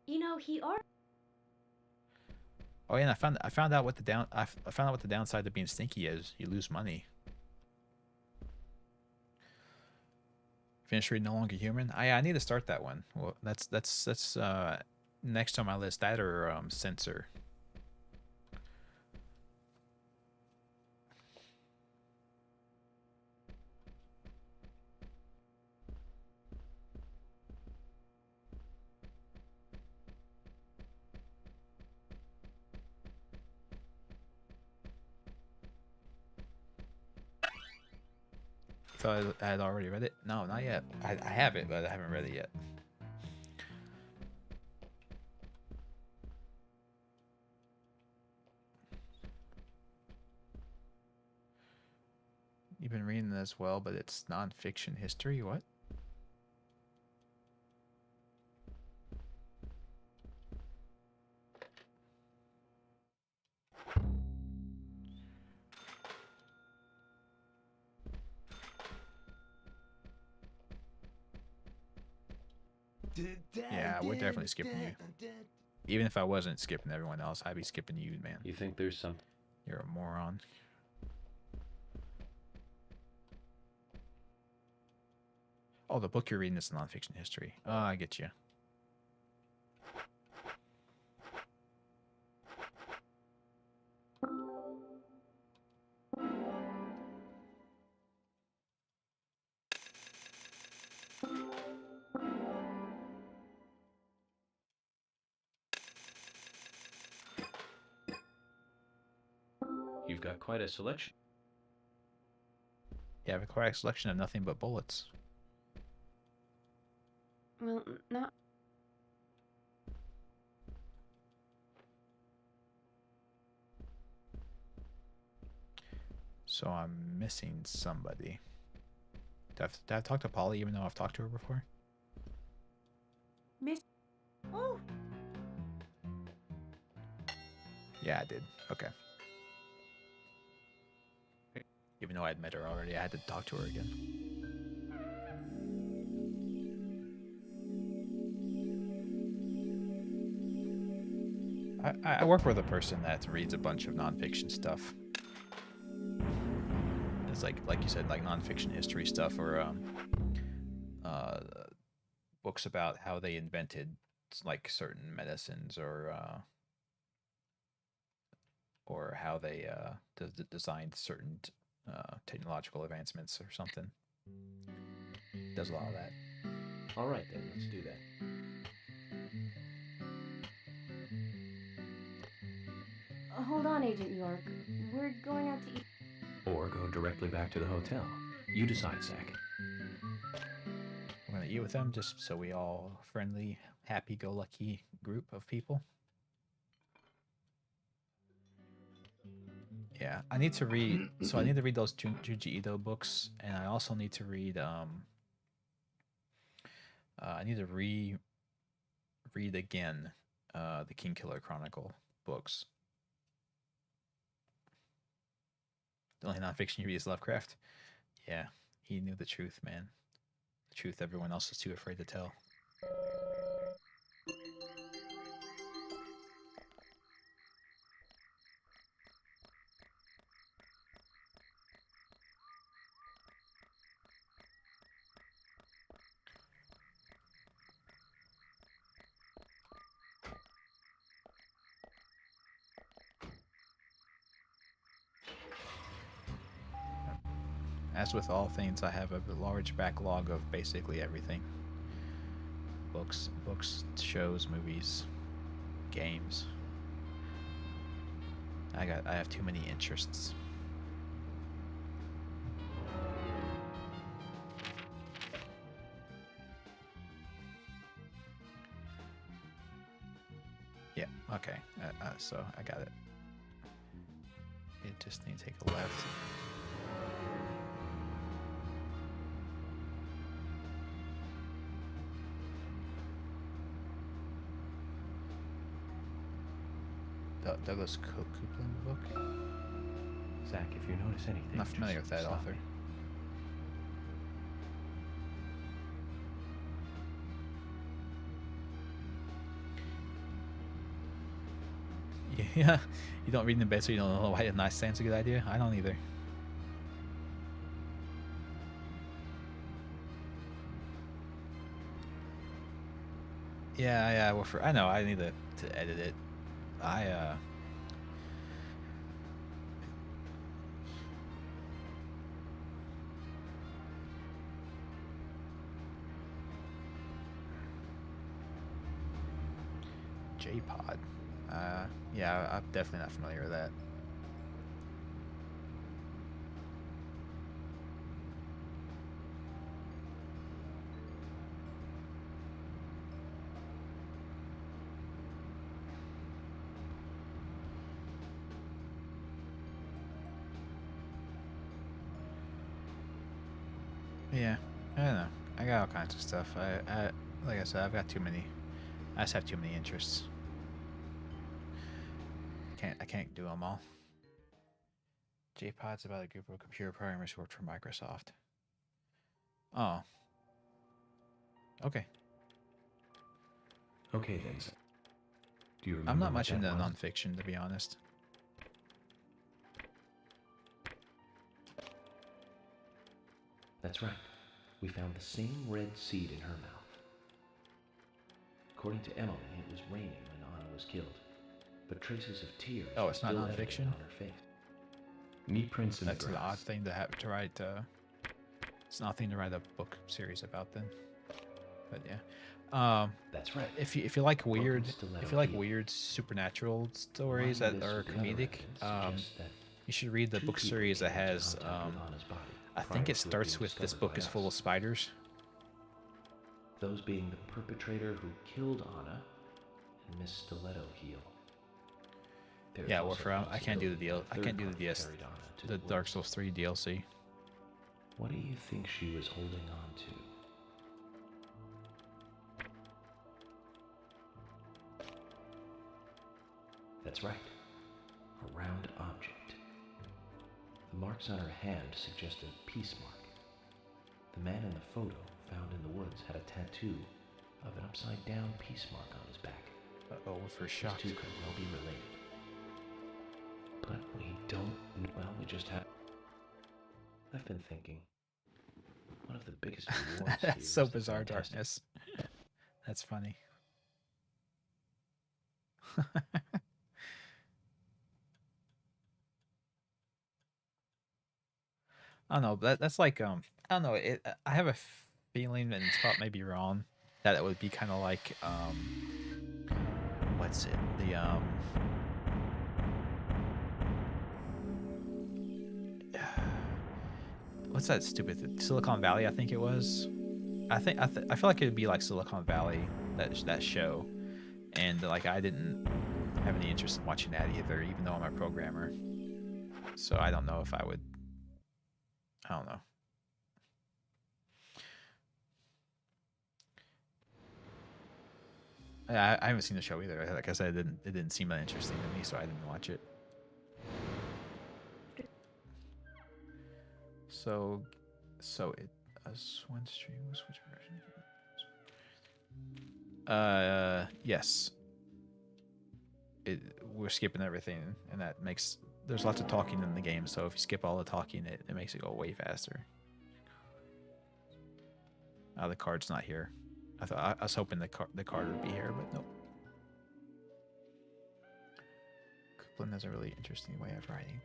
You know, Oh yeah, and I found out what the downside to being stinky is. You lose money. Finish reading No Longer Human. I need to start that one. Well, that's next on my list. That or Censor. Thought I had already read it. No, not yet. I have it, but I haven't read it yet. You've been reading it as well, but it's non-fiction history. What? Yeah, we're definitely skipping you. Even if I wasn't skipping everyone else, I'd be skipping you, man. You think there's some... You're a moron. Oh, the book you're reading is nonfiction history. Oh, I get you. You've got quite a selection. Yeah, I have a quite a selection of nothing but bullets. Well, not... So I'm missing somebody. Did I talk to Polly even though I've talked to her before? Miss. Oh. Yeah, I did. Okay. Even though I'd met her already, I had to talk to her again. I work with a person that reads a bunch of nonfiction stuff. It's like you said, like nonfiction history stuff, or books about how they invented like certain medicines, or how they designed certain technological advancements or something. Does a lot of that. All right then, let's do that. Hold on, Agent York. We're going out to eat. Or go directly back to the hotel. You decide, Zach. We're gonna eat with them just so we all friendly, happy-go-lucky group of people. Yeah, I need to read. So I need to read those Junji Ito books, and I also need to read. I need to read again, the King Killer Chronicle books. The only nonfiction you read is Lovecraft. Yeah, he knew the truth, man. The truth everyone else is too afraid to tell. As with all things, I have a large backlog of basically everything. Books, shows, movies, games. I have too many interests. Yeah, okay. So I got it. It just needs to take a left. Douglas Coupland book? Zach, if you notice anything... I'm not familiar with that author. Yeah, you don't read in the bed so you don't know why a nightstand's a good idea? I don't either. Yeah, well, I know, I need to edit it. J-Pod. Yeah, I'm definitely not familiar with that. Yeah, I don't know. I got all kinds of stuff. I like I said, I've got too many. I just have too many interests. I can't do them all. J-Pod's about a group of computer programmers who worked for Microsoft. Oh. Okay. Okay then. Do you remember? I'm not much into nonfiction, to be honest. That's right. We found the same red seed in her mouth. According to Emily, it was raining when Anna was killed, but traces of tears were still nonfiction on her face. Knee prints in the grass. That's an odd thing to have to write. It's nothing to write a book series about then. But yeah. That's right. If you like weird, supernatural stories that are comedic, you should read the book series that has. I think it starts with "This book is full of spiders." Those being the perpetrator who killed Anna and Miss Stiletto Heel. There's Yeah, also Warfare. I can't do the possibility deal. that I can't do the third DS. party carried on to The Dark Souls 3 DLC. What do you think she was holding on to? That's right. A round object. The marks on her hand suggest a peace mark. The man in the photo found in the woods had a tattoo of an upside-down peace mark on his back. Uh-oh, we're shocked. These two could well be related. But we don't know. Well, we just have... I've been thinking. One of the biggest rewards here That's so is the bizarre, fantastic- Darkness. That's funny. I don't know. That's like I don't know. I have a feeling, and it's probably maybe wrong, that it would be kind of like what's it? The what's that stupid Silicon Valley? I think it was. I feel like it would be like Silicon Valley, that show, and like I didn't have any interest in watching that either, even though I'm a programmer. So I don't know if I would. I don't know. I haven't seen the show either. Like I said, it didn't seem that interesting to me, so I didn't watch it. So it one stream was which version? Yes. We're skipping everything, and that makes there's lots of talking in the game. So if you skip all the talking, it makes it go way faster. The card's not here. I was hoping the card would be here, but nope. Coupland has a really interesting way of writing.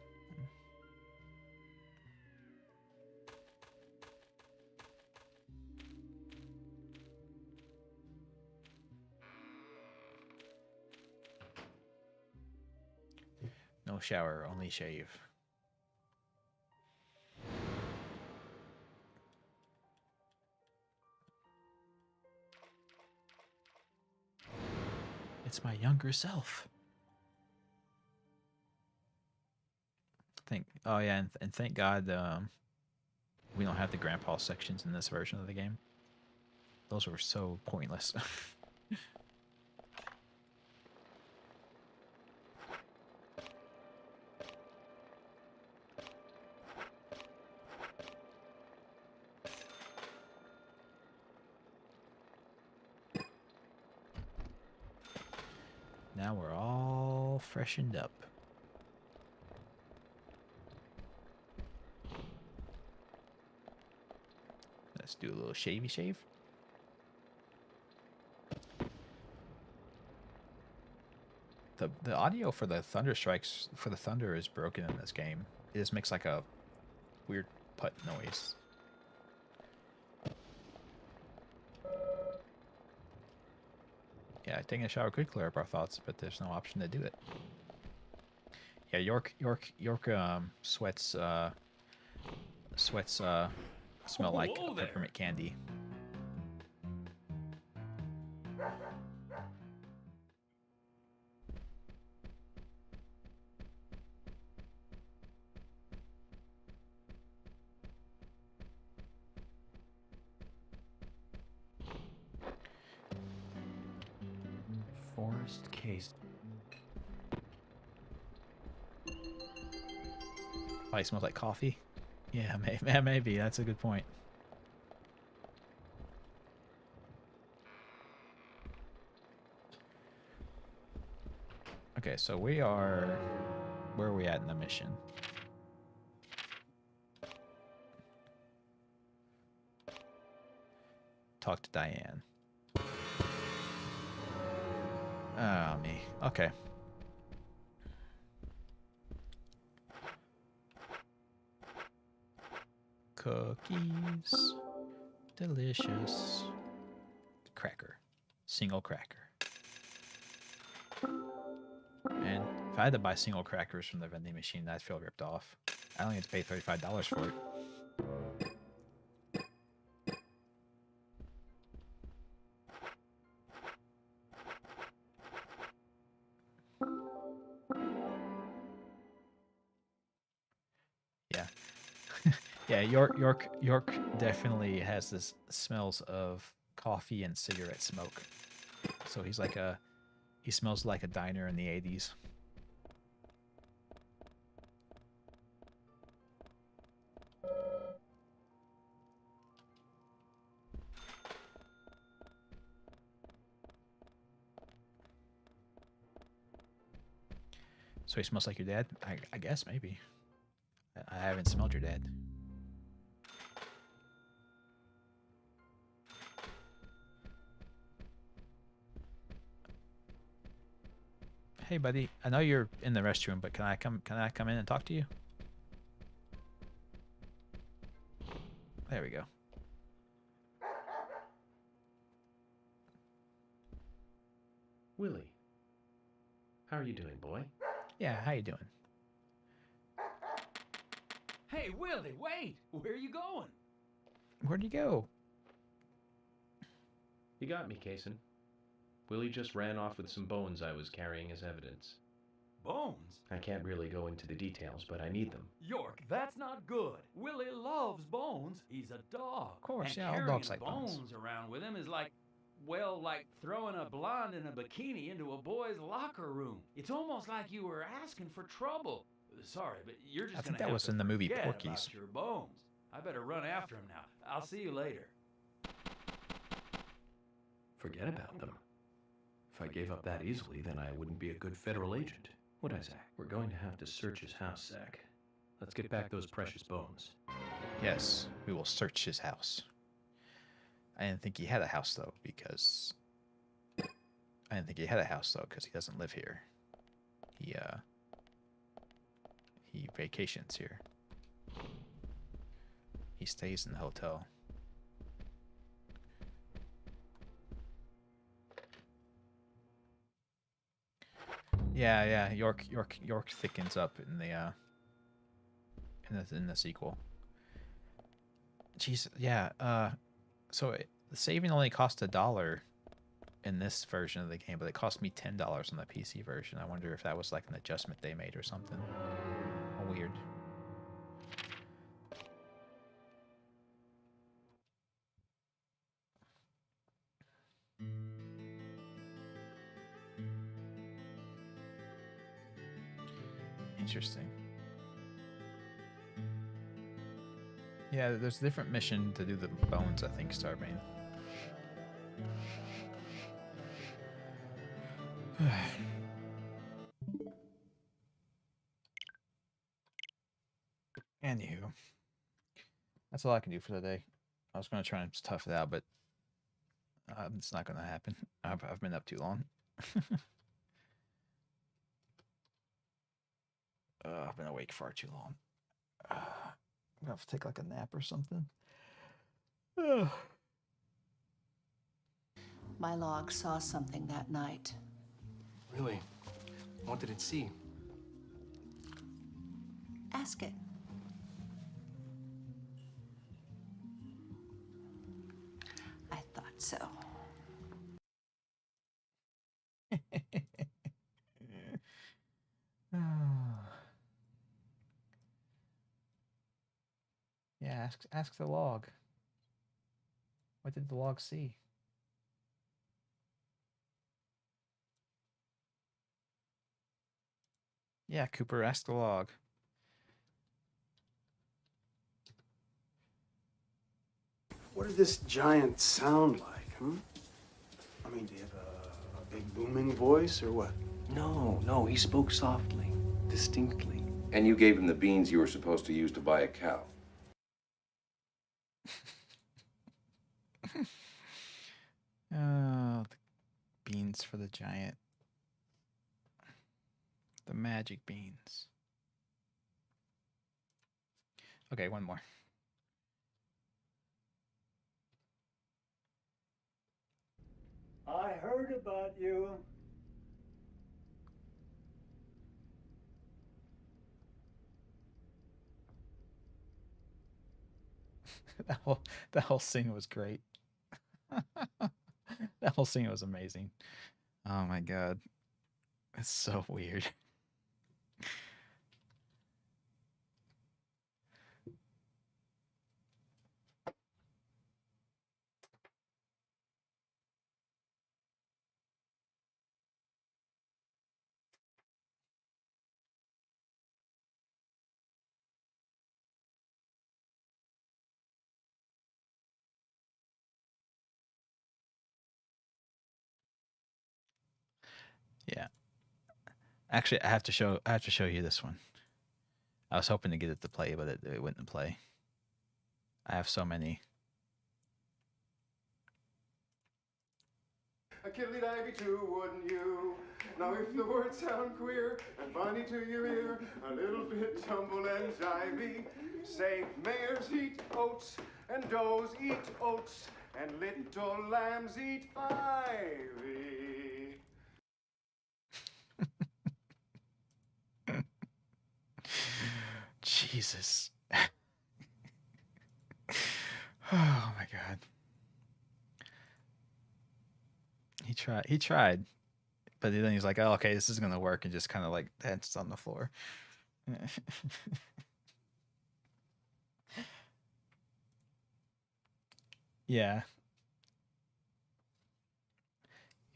No shower, only shave. It's my younger self. Oh yeah, and thank God we don't have the grandpa sections in this version of the game. Those were so pointless. Now we're all freshened up. Let's do a little shavy shave. The audio for the thunder strikes for the thunder is broken in this game. It just makes like a weird putt noise. Yeah, taking a shower could clear up our thoughts, but there's no option to do it. Yeah, York sweats smell like peppermint candy. Forest case. Probably smells like coffee. Yeah, maybe. That's a good point. Okay, so we are... Where are we at in the mission? Talk to Diane. Oh, me. Okay. Cookies. Delicious. Cracker. Single cracker. And if I had to buy single crackers from the vending machine, I'd feel ripped off. I only had to pay $35 for it. Yeah, York definitely has this smells of coffee and cigarette smoke. So he smells like a diner in the 80s. So he smells like your dad? I guess maybe. I haven't smelled your dad. Hey, buddy. I know you're in the restroom, but can I come in and talk to you? There we go. Willie, how are you doing, boy? Yeah, how you doing? Hey, Willie, wait! Where are you going? Where'd you go? You got me, Kaysen. Willie just ran off with some bones I was carrying as evidence. Bones? I can't really go into the details, but I need them. York, that's not good. Willie loves bones. He's a dog. Of course, and yeah, all carrying dogs like bones. around with him is like, well, like throwing a blonde in a bikini into a boy's locker room. It's almost like you were asking for trouble. Sorry, but you're just I think gonna that have was to in the movie forget Porky's. about your bones. I better run after him now. I'll see you later. Forget about them. If I gave up that easily, then I wouldn't be a good federal agent, would I, Zach? We're going to have to search his house, Zach. Let's get back those precious bones. Yes, we will search his house. I didn't think he had a house though, because he doesn't live here. He vacations here. He stays in the hotel. Yeah. York thickens up in the sequel. Jeez, yeah. So the saving only cost $1 in this version of the game, but it cost me $10 on the PC version. I wonder if that was like an adjustment they made or something. Weird. Interesting. Yeah, there's a different mission to do the bones, I think, Starbane. Anywho, that's all I can do for today. I was going to try and tough it out, but it's not going to happen. I've been up too long. I've been awake far too long. I'm going to have to take like a nap or something. My log saw something that night. Really? What did it see? Ask it. I thought so. Yeah, ask the log. What did the log see? Yeah, Cooper, ask the log. What did this giant sound like, I mean, do you have a big booming voice or what? No, he spoke softly, distinctly. And you gave him the beans you were supposed to use to buy a cow. Oh, the beans for the giant. The magic beans. Okay, one more. I heard about you. that whole scene was great. That whole scene was amazing. Oh my god. It's so weird. Yeah. Actually, I have to show you this one. I was hoping to get it to play, but it wouldn't play. I have so many. A kiddly divey too, wouldn't you? Now if the words sound queer and funny to your ear, a little bit tumble and jivey, say mares eat oats and does eat oats and little lambs eat ivy. Jesus. Oh my god. He tried. But then he's like, oh, okay, this is gonna work, and just kind of like danced on the floor. Yeah.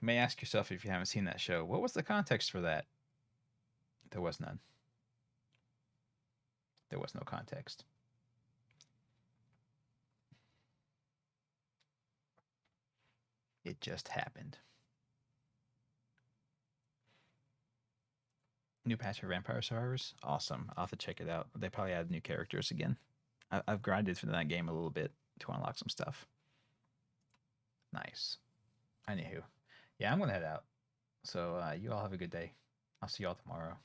You may ask yourself, if you haven't seen that show, what was the context for that? There was none. There was no context. It just happened. New patch for Vampire Survivors? Awesome. I'll have to check it out. They probably added new characters again. I've grinded through that game a little bit to unlock some stuff. Nice. Anywho. Yeah, I'm going to head out. So you all have a good day. I'll see you all tomorrow.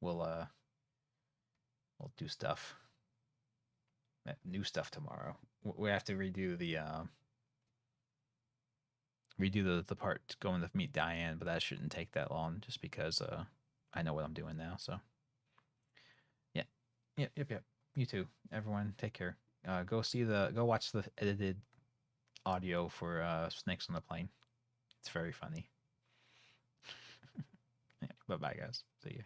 We'll do stuff. New stuff tomorrow. We have to redo the part going to meet Diane, but that shouldn't take that long just because I know what I'm doing now. So yeah. Yep. You too. Everyone take care. Go watch the edited audio for Snakes on the Plane. It's very funny. Yeah, bye guys. See you.